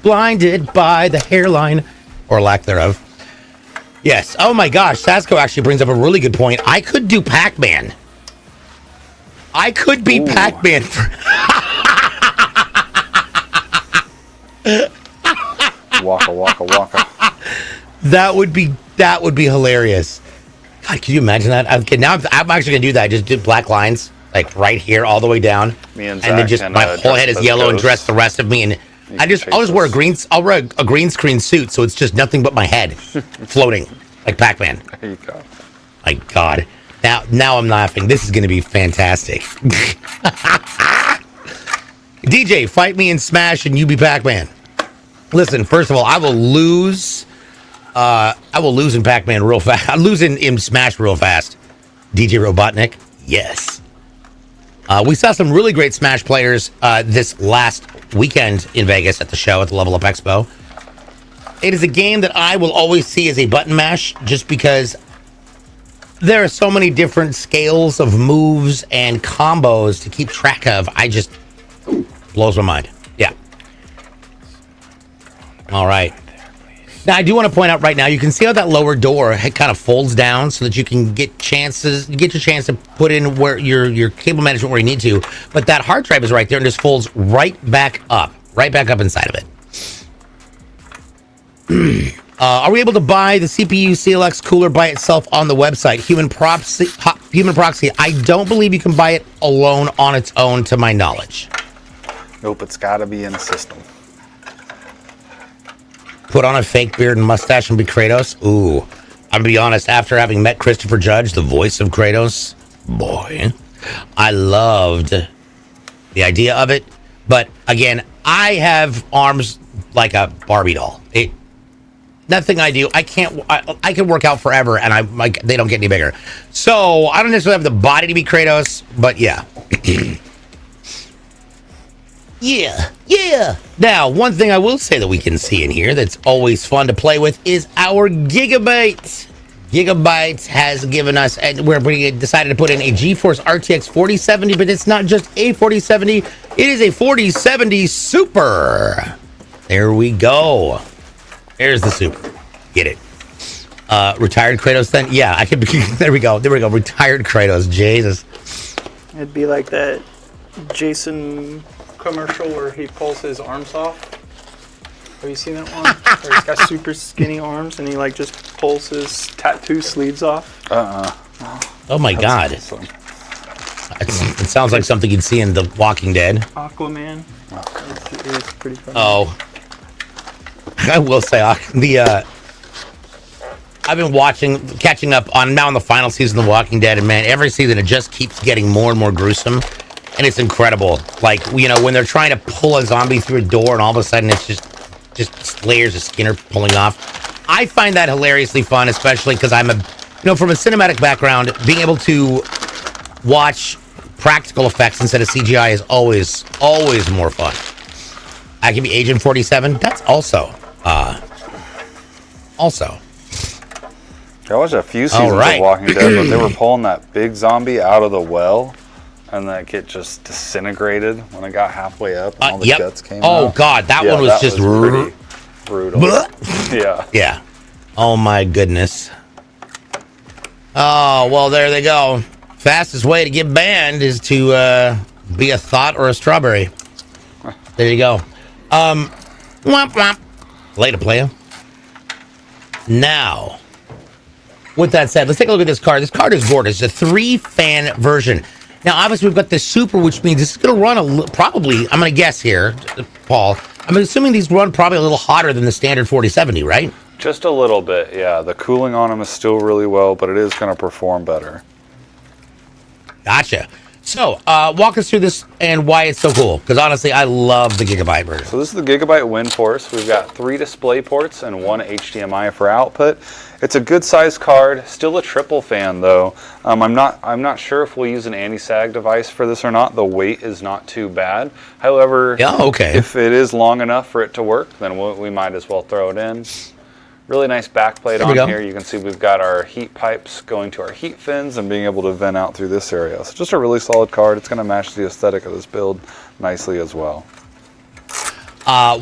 Blinded by the hairline or lack thereof. Yes. Oh my gosh. Sasko actually brings up a really good point. I could do Pac-Man. I could be Pac-Man. Waka, waka, waka. That would be hilarious. God, can you imagine that? Okay, now I'm actually gonna do that. Just do black lines, like right here, all the way down, and then just my whole head is yellow and dress the rest of me, and I'll just wear a green screen suit, so it's just nothing but my head floating like Pac-Man. There you go. My God. Now I'm laughing. This is going to be fantastic. DJ, fight me in Smash and you be Pac-Man. Listen, first of all, I will lose in Pac-Man real fast. I'll lose in Smash real fast. DJ Robotnik, yes. We saw some really great Smash players this last weekend in Vegas at the show at the LVLUP Expo. It is a game that I will always see as a button mash just because there are so many different scales of moves and combos to keep track of. Blows my mind. Yeah. All right. Now, I do want to point out right now, you can see how that lower door kind of folds down so that you can get your chance to put in where your cable management where you need to. But that hard drive is right there and just folds right back up inside of it. Are we able to buy the CPU CLX cooler by itself on the website? Human proxy. I don't believe you can buy it alone on its own, to my knowledge. Nope, it's got to be in a system. Put on a fake beard and mustache and be Kratos? Ooh. I'm going to be honest, after having met Christopher Judge, the voice of Kratos, boy, I loved the idea of it. But again, I have arms like a Barbie doll. Nothing I do, I can work out forever, and they don't get any bigger. So I don't necessarily have the body to be Kratos, but yeah. Yeah. Now, one thing I will say that we can see in here that's always fun to play with is our Gigabyte. Gigabyte has given us, and we decided to put in a GeForce RTX 4070, but it's not just a 4070, it is a 4070 Super. There we go. There's the Super. Get it. Retired Kratos then? Yeah, I could be. There we go. Retired Kratos. Jesus. It'd be like that Jason commercial where he pulls his arms off. Have you seen that one? Where he's got super skinny arms and he like just pulls his tattoo sleeves off. Oh my God. Awesome. It sounds like something you'd see in The Walking Dead. Aquaman. It's pretty funny. Oh. I will say, I've been catching up on now in the final season of The Walking Dead, and man, every season it just keeps getting more and more gruesome, and it's incredible. Like, when they're trying to pull a zombie through a door, and all of a sudden it's just layers of skin are pulling off. I find that hilariously fun, especially because I'm from a cinematic background, being able to watch practical effects instead of CGI is always more fun. I can be Agent 47. That's also. I watched a few seasons of Walking Dead, but they were pulling that big zombie out of the well, and that get just disintegrated when it got halfway up and all the guts came out. Oh God, that one was just pretty brutal. Yeah. Oh my goodness. Oh well, there they go. Fastest way to get banned is to be a thought or a strawberry. There you go. Womp womp. Later, player. Now, with that said, let's take a look at this card. This card is gorgeous. It's a 3-fan version. Now, obviously, we've got the Super, which means this is going to run probably, I'm going to guess here, Paul. I'm assuming these run probably a little hotter than the standard 4070, right? Just a little bit, yeah. The cooling on them is still really well, but it is going to perform better. Gotcha. So, walk us through this and why it's so cool. Because honestly, I love the Gigabyte version. So this is the Gigabyte WindForce. We've got 3 display ports and 1 HDMI for output. It's a good sized card. Still a triple fan though. I'm not sure if we'll use an anti-sag device for this or not. The weight is not too bad. However, if it is long enough for it to work, then we might as well throw it in. Really nice backplate on here. You can see we've got our heat pipes going to our heat fins and being able to vent out through this area. So just a really solid card. It's going to match the aesthetic of this build nicely as well.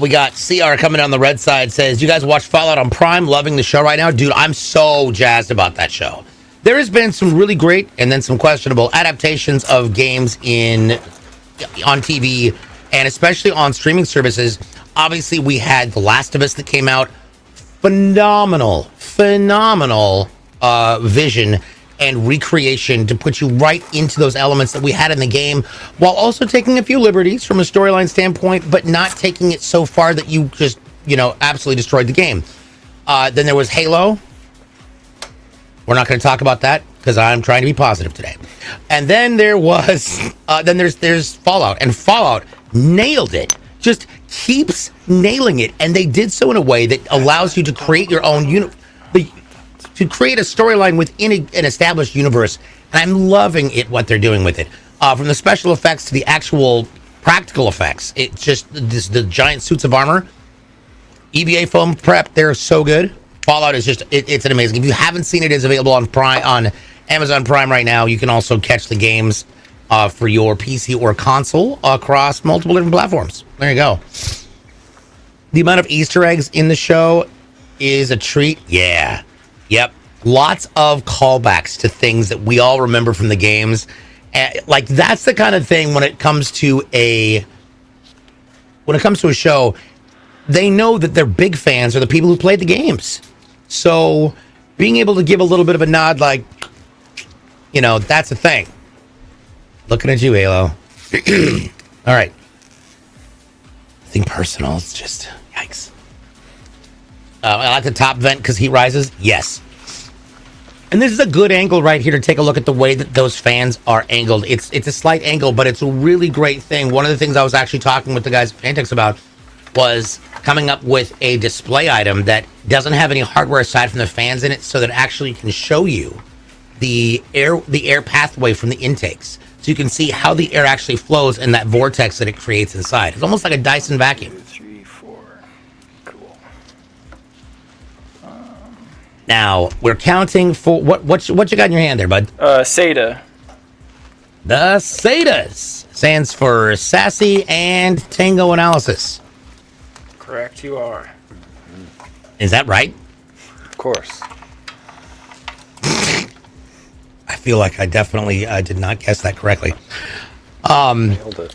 We got CR coming down the red side, says, you guys watch Fallout on Prime? Loving the show right now? Dude, I'm so jazzed about that show. There has been some really great and then some questionable adaptations of games on TV and especially on streaming services. Obviously, we had The Last of Us that came out. Phenomenal vision and recreation to put you right into those elements that we had in the game, while also taking a few liberties from a storyline standpoint, but not taking it so far that you just, absolutely destroyed the game. Then there was Halo. We're not going to talk about that because I'm trying to be positive today. And then there was, there's Fallout, and Fallout nailed it. Just keeps nailing it, and they did so in a way that allows you to create your own to create a storyline within an established universe. And I'm loving it what they're doing with it, from the special effects to the actual practical effects. It's just the giant suits of armor, EVA foam prep. They're so good. Fallout is just it's an amazing. If you haven't seen it, it's available on Amazon Prime right now. You can also catch the games for your PC or console across multiple different platforms. There you go. The amount of Easter eggs in the show is a treat. Yeah. Yep. Lots of callbacks to things that we all remember from the games. Like, that's the kind of thing when it comes to a show, they know that their big fans are the people who played the games. So being able to give a little bit of a nod, like, you know, that's a thing. Looking at you, Halo. All right. Nothing personal. It's just, yikes. I like the top vent because heat rises. Yes. And this is a good angle right here to take a look at the way that those fans are angled. It's a slight angle, but it's a really great thing. One of the things I was actually talking with the guys at Fantex about was coming up with a display item that doesn't have any hardware aside from the fans in it, so that it actually can show you the air pathway from the intakes. So you can see how the air actually flows in that vortex that it creates inside. It's almost like a Dyson vacuum. 2, 3, 4. Cool. Now, we're counting for what you got in your hand there, bud? SATA. The SATAs stands for Sassy and Tango Analysis. Correct, you are. Is that right? Of course. I feel like I definitely did not guess that correctly. Nailed it.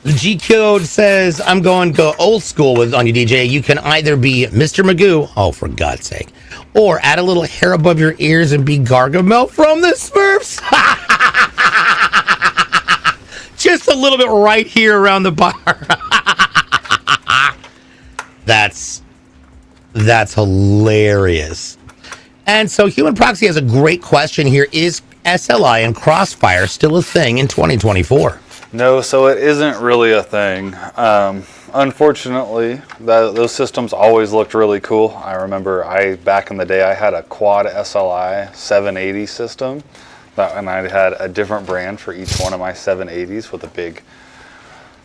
The G code says, I'm going to go old school on you, DJ. You can either be Mr. Magoo, oh, for God's sake, or add a little hair above your ears and be Gargamel from the Smurfs. Just a little bit right here around the bar. That's hilarious. And so Human Proxy has a great question here. Is SLI and Crossfire still a thing in 2024? No, so it isn't really a thing. Unfortunately, those systems always looked really cool. I remember back in the day, I had a quad SLI 780 system, and I had a different brand for each one of my 780s with a big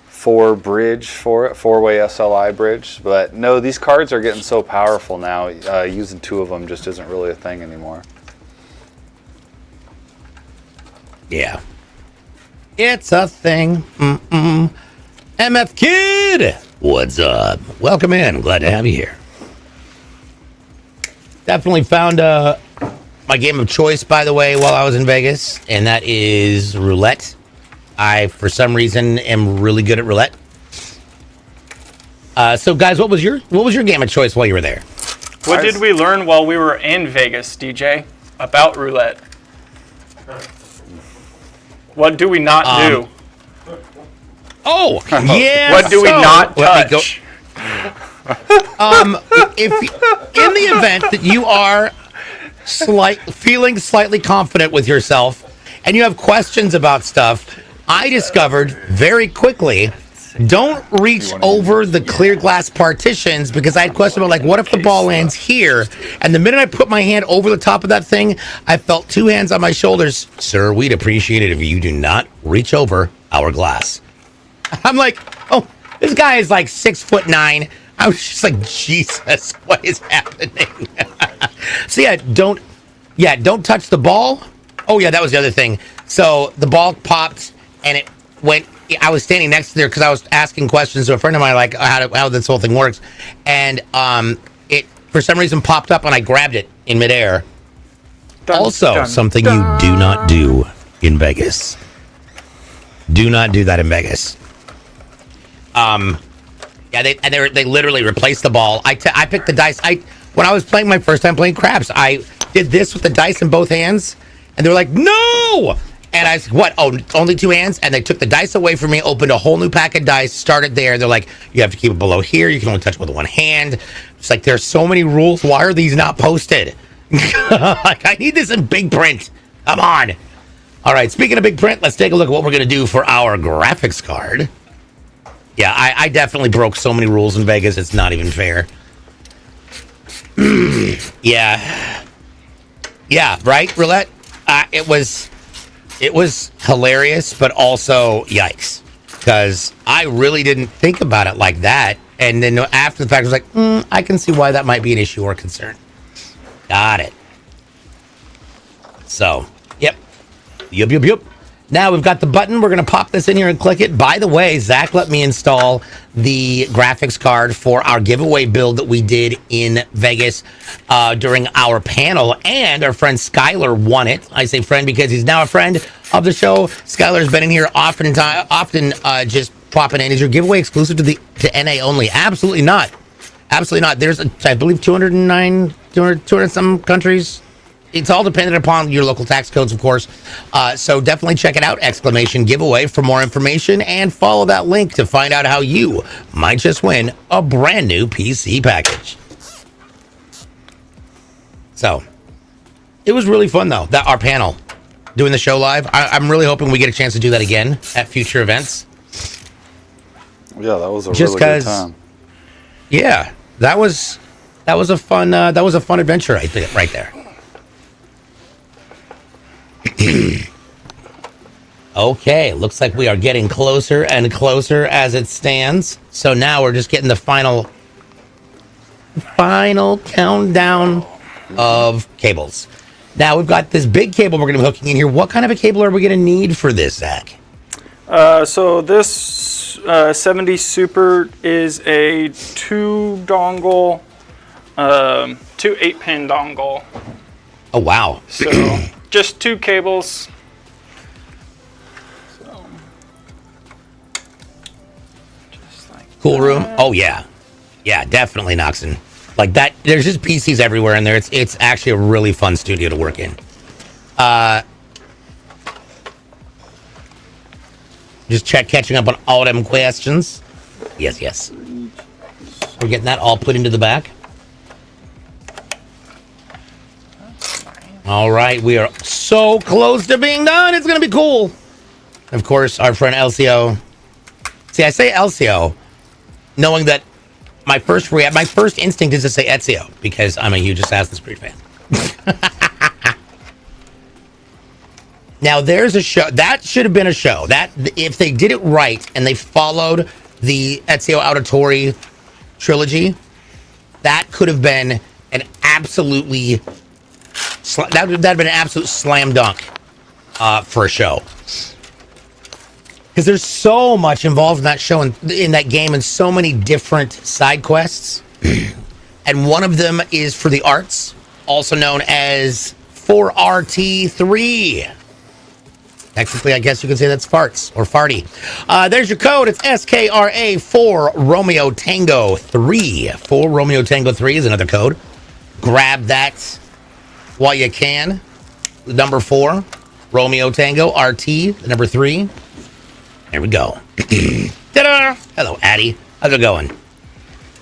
four-way SLI bridge. But no, these cards are getting so powerful now, using two of them just isn't really a thing anymore. Yeah. It's a thing. MF Kid, what's up? Welcome in. Glad to have you here. Definitely found my game of choice, by the way, while I was in Vegas, and that is roulette. I, for some reason, am really good at roulette. So, guys, what was your game of choice while you were there? What did we learn while we were in Vegas, DJ, about roulette? What do we not do? Oh, yeah. What do we not touch? If in the event that you are feeling slightly confident with yourself and you have questions about stuff, I discovered very quickly, don't reach over the clear glass partitions, because I had questions about, like, what if the ball lands here? And the minute I put my hand over the top of that thing, I felt two hands on my shoulders. Sir, we'd appreciate it if you do not reach over our glass. I'm like, oh, this guy is like 6'9". I was just like, Jesus, what is happening? So don't touch the ball. Oh yeah, that was the other thing. So the ball popped and it went. I was standing next to there because I was asking questions to a friend of mine, like how this whole thing works, and it for some reason popped up and I grabbed it in midair. Something you do not do in Vegas. Do not do that in Vegas. They literally replaced the ball. I picked the dice. When I was playing my first time playing craps, I did this with the dice in both hands, and they were like, "No!" And I said, "What? Oh, only two hands?" And they took the dice away from me, opened a whole new pack of dice, started there. They're like, "You have to keep it below here. You can only touch it with one hand." It's like, there's so many rules. Why are these not posted? Like, I need this in big print. Come on. All right, speaking of big print, let's take a look at what we're going to do for our graphics card. Yeah, I definitely broke so many rules in Vegas, it's not even fair. Yeah, right, roulette? It was hilarious, but also yikes, because I really didn't think about it like that. And then after the fact, I was like, I can see why that might be an issue or concern. Got it. So, yep. Now we've got the button. We're going to pop this in here and click it. By the way, Zach let me install the graphics card for our giveaway build that we did in Vegas during our panel, and our friend Skylar won it. I say friend because he's now a friend of the show. Skylar's been in here often just popping in. Is your giveaway exclusive to NA only? Absolutely not. Absolutely not. There's, I believe, 200 some countries. It's all dependent upon your local tax codes, of course. So definitely check it out, exclamation giveaway, for more information, and follow that link to find out how you might just win a brand new PC package. So it was really fun, though, that our panel doing the show live. I'm really hoping we get a chance to do that again at future events. Yeah, that was a really good time. Yeah, that was a fun adventure right there. Okay, looks like we are getting closer and closer as it stands. So now we're just getting the final countdown of cables. Now we've got this big cable we're going to be hooking in here. What kind of a cable are we going to need for this, Zach? So this 70 Super is a 2 dongle, 2 8-pin dongle. Oh, wow. So just 2 cables. So, just like cool room. that. Oh, yeah. Yeah, definitely, Noxon. Like that, there's just PCs everywhere in there. It's actually a really fun studio to work in. Just catching up on all them questions. Yes. We're getting that all put into the back. All right, we are so close to being done. It's going to be cool. Of course, our friend LCO. See, I say LCO, knowing that my first instinct is to say Ezio, because I'm a huge Assassin's Creed fan. Now, there's a show. That should have been a show. That, if they did it right and they followed the Ezio Auditore trilogy, that could have been an absolutely... that would have been an absolute slam dunk for a show. Because there's so much involved in that show and in that game, and so many different side quests. And one of them is for the arts, also known as 4RT3. Technically, I guess you could say that's farts or farty. There's your code. It's SKRA 4 Romeo Tango 3. 4 Romeo Tango 3 is another code. Grab that while you can. The number 4 Romeo Tango RT, the number 3. There we go. Ta-da! Hello, Addy. How's it going?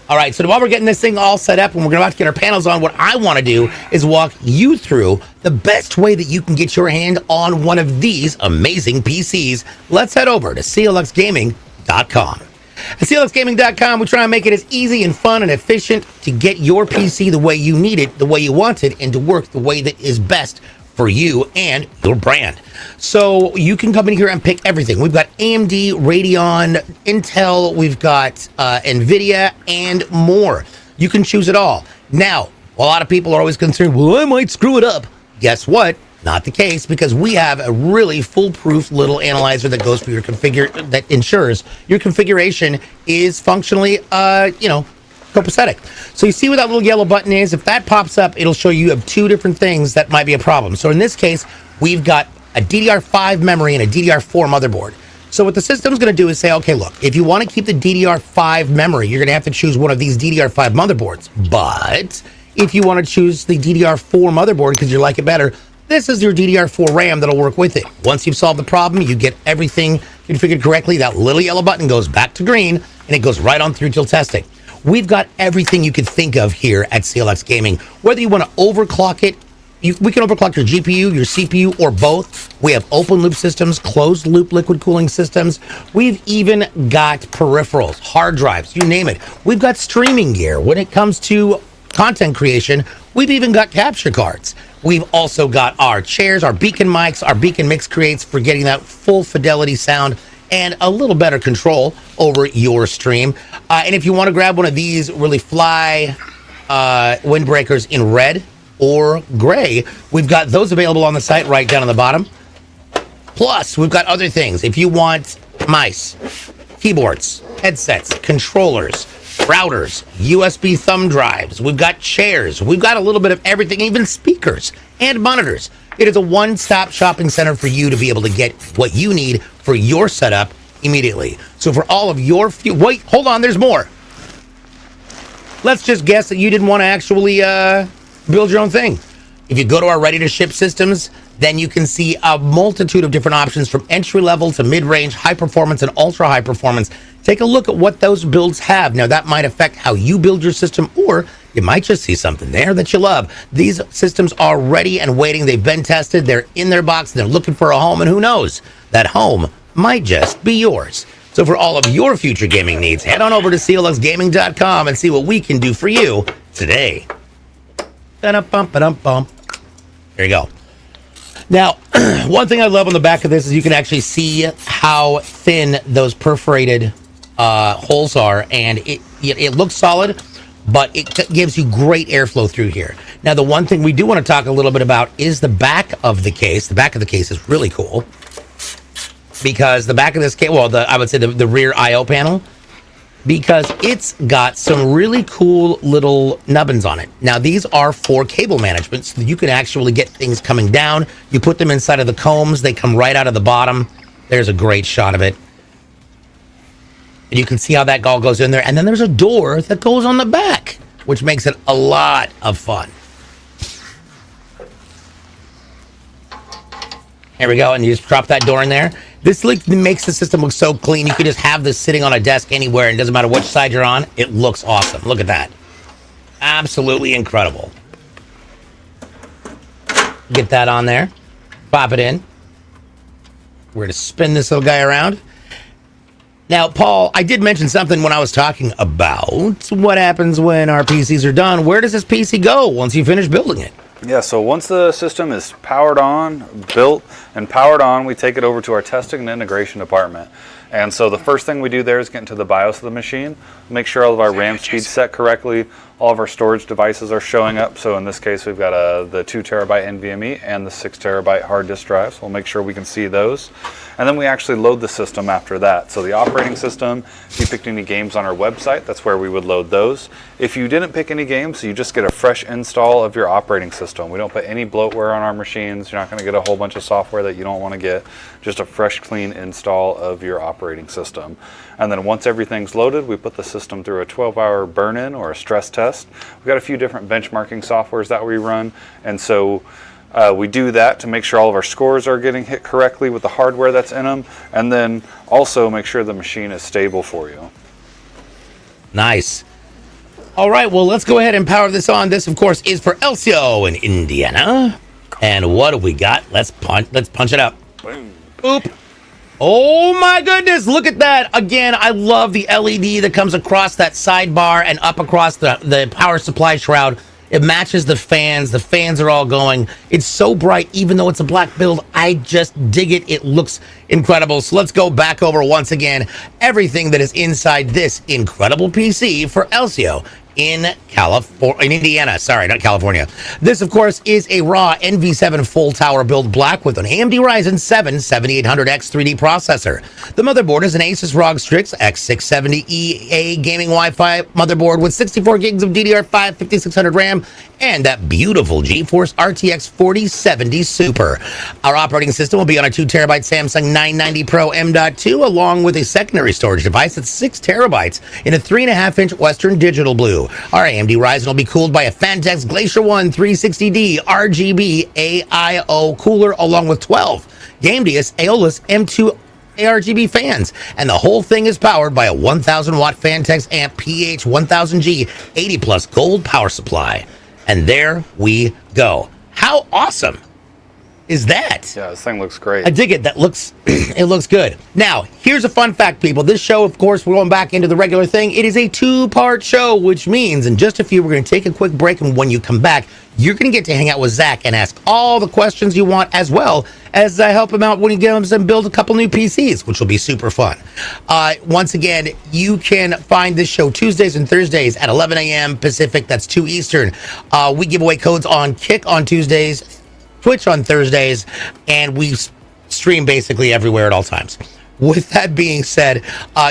All right, so while we're getting this thing all set up and we're about to get our panels on, what I want to do is walk you through the best way that you can get your hand on one of these amazing PCs. Let's head over to clxgaming.com. At clxgaming.com, we try and make it as easy and fun and efficient to get your PC the way you need it, the way you want it, and to work the way that is best for you and your brand. So you can come in here and pick everything. We've got AMD, Radeon, Intel, we've got NVIDIA, and more. You can choose it all. Now, a lot of people are always concerned, well, I might screw it up. Guess what? Not the case, because we have a really foolproof little analyzer that goes for your that ensures your configuration is functionally, copacetic. So you see where that little yellow button is? If that pops up, it'll show you have 2 different things that might be a problem. So in this case, we've got a DDR5 memory and a DDR4 motherboard. So what the system's going to do is say, okay, look, if you want to keep the DDR5 memory, you're going to have to choose one of these DDR5 motherboards. But if you want to choose the DDR4 motherboard because you like it better, this is your DDR4 RAM that'll work with it. Once you've solved the problem, you get everything configured correctly, that little yellow button goes back to green, and it goes right on through till testing. We've got everything you could think of here at CLX Gaming. Whether you want to overclock it, we can overclock your GPU, your CPU, or both. We have open loop systems, closed loop liquid cooling systems. We've even got peripherals, hard drives, you name it. We've got streaming gear. When it comes to content creation, we've even got capture cards. We've also got our chairs, our beacon mics, our beacon mix creates for getting that full fidelity sound and a little better control over your stream. And if you want to grab one of these really fly windbreakers in red or gray, we've got those available on the site right down on the bottom. Plus, we've got other things. If you want mice, keyboards, headsets, controllers, routers, USB thumb drives, we've got chairs, we've got a little bit of everything, even speakers and monitors. It is a one-stop shopping center for you to be able to get what you need for your setup immediately. So for all of your wait, hold on, there's more. Let's just guess that you didn't want to actually build your own thing. If you go to our ready to ship systems, then you can see a multitude of different options from entry level to mid-range, high performance, and ultra high performance. Take a look at what those builds have. Now that might affect how you build your system, or you might just see something there that you love. These systems are ready and waiting. They've been tested. They're in their box. And they're looking for a home, and who knows? That home might just be yours. So for all of your future gaming needs, head on over to clxgaming.com and see what we can do for you today. Ba-dum-bum. There you go. Now, one thing I love on the back of this is you can actually see how thin those perforated holes are, and it looks solid, but it gives you great airflow through here. Now, the one thing we do want to talk a little bit about is the back of the case. The back of the case is really cool because the back of this case, well, I would say the rear I/O panel, because it's got some really cool little nubbins on it. Now, these are for cable management, so that you can actually get things coming down. You put them inside of the combs. They come right out of the bottom. There's a great shot of it. And you can see how that all goes in there. And then there's a door that goes on the back, which makes it a lot of fun. Here we go, and you just drop that door in there. This makes the system look so clean. You could just have this sitting on a desk anywhere, and it doesn't matter which side you're on. It looks awesome. Look at that. Absolutely incredible. Get that on there. Pop it in. We're going to spin this little guy around. Now, Paul, I did mention something when I was talking about what happens when our PCs are done. Where does this PC go once you finish building it? Yeah, so once the system is powered on, built, and powered on, we take it over to our testing and integration department. And so the first thing we do there is get into the BIOS of the machine, make sure all of our RAM speed's set correctly, all of our storage devices are showing up. So in this case, we've got the 2 terabyte NVMe and the 6 terabyte hard disk drive. So we'll make sure we can see those. And then we actually load the system after that. So the operating system, if you picked any games on our website, that's where we would load those. If you didn't pick any games, you just get a fresh install of your operating system. We don't put any bloatware on our machines. You're not going to get a whole bunch of software that you don't want to get. Just a fresh, clean install of your operating system. And then once everything's loaded, we put the system through a 12-hour burn-in or a stress test. We've got a few different benchmarking softwares that we run. And so we do that to make sure all of our scores are getting hit correctly with the hardware that's in them, and then also make sure the machine is stable for you. Nice. All right, well, let's go ahead and power this on. This, of course, is for Elcio in Indiana. And what do we got? Let's punch it up. Boom. Boop. Oh my goodness, look at that. Again, I love the LED that comes across that sidebar and up across the power supply shroud. It matches the fans. The fans are all going. It's so bright, even though it's a black build. I just dig it. It looks incredible. So let's go back over once again everything that is inside this incredible PC for Elcio in Indiana. Sorry, not California. This, of course, is a raw NV7 full tower build black with an AMD Ryzen 7 7800X 3D processor. The motherboard is an Asus ROG Strix X670EA gaming Wi-Fi motherboard with 64 gigs of DDR5 5600 RAM and that beautiful GeForce RTX 4070 Super. Our operating system will be on a 2 terabyte Samsung 990 Pro M.2 along with a secondary storage device that's 6 terabytes in a 3.5-inch Western Digital Blue. Our AMD Ryzen will be cooled by a Fantex Glacier 1 360D RGB AIO cooler along with 12 Gamedeus Aeolus M2 ARGB fans, and the whole thing is powered by a 1000 watt Fantex amp PH1000G 80 plus gold power supply. And there we go. How awesome is that? Yeah, this thing looks great. I dig it. That looks, it looks good. Now, here's a fun fact, people. This show, of course, we're going back into the regular thing. It is a 2-part show, which means in just a few, we're going to take a quick break. And when you come back, you're going to get to hang out with Zach and ask all the questions you want, as well as help him out when he gets and build a couple new PCs, which will be super fun. Once again, you can find this show Tuesdays and Thursdays at 11 a.m. Pacific. That's 2 Eastern. We give away codes on Kick on Tuesdays, Twitch on Thursdays, and we stream basically everywhere at all times. with that being said,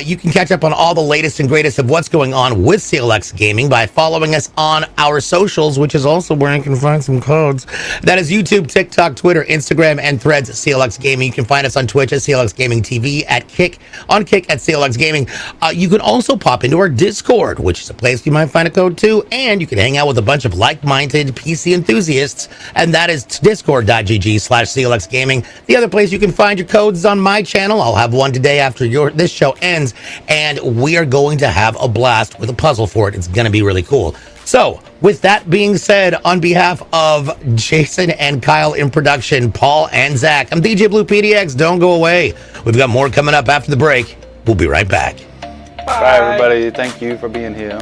you can catch up on all the latest and greatest of what's going on with CLX Gaming by following us on our socials, which is also where you can find some codes. That is YouTube, TikTok, Twitter, Instagram, and Threads at CLX Gaming. You can find us on Twitch at clxgamingtv, at Kick at CLX Gaming. You can also pop into our Discord, which is a place you might find a code too, and you can hang out with a bunch of like-minded PC enthusiasts, and that is discord.gg/CLX Gaming. The other place you can find your codes is on my channel. I'll have one today after this show ends, and we are going to have a blast with a puzzle for it. It's going to be really cool. So, with that being said, on behalf of Jason and Kyle in production, Paul and Zach, I'm DJ Blue PDX. Don't go away. We've got more coming up after the break. We'll be right back. Bye everybody. Thank you for being here.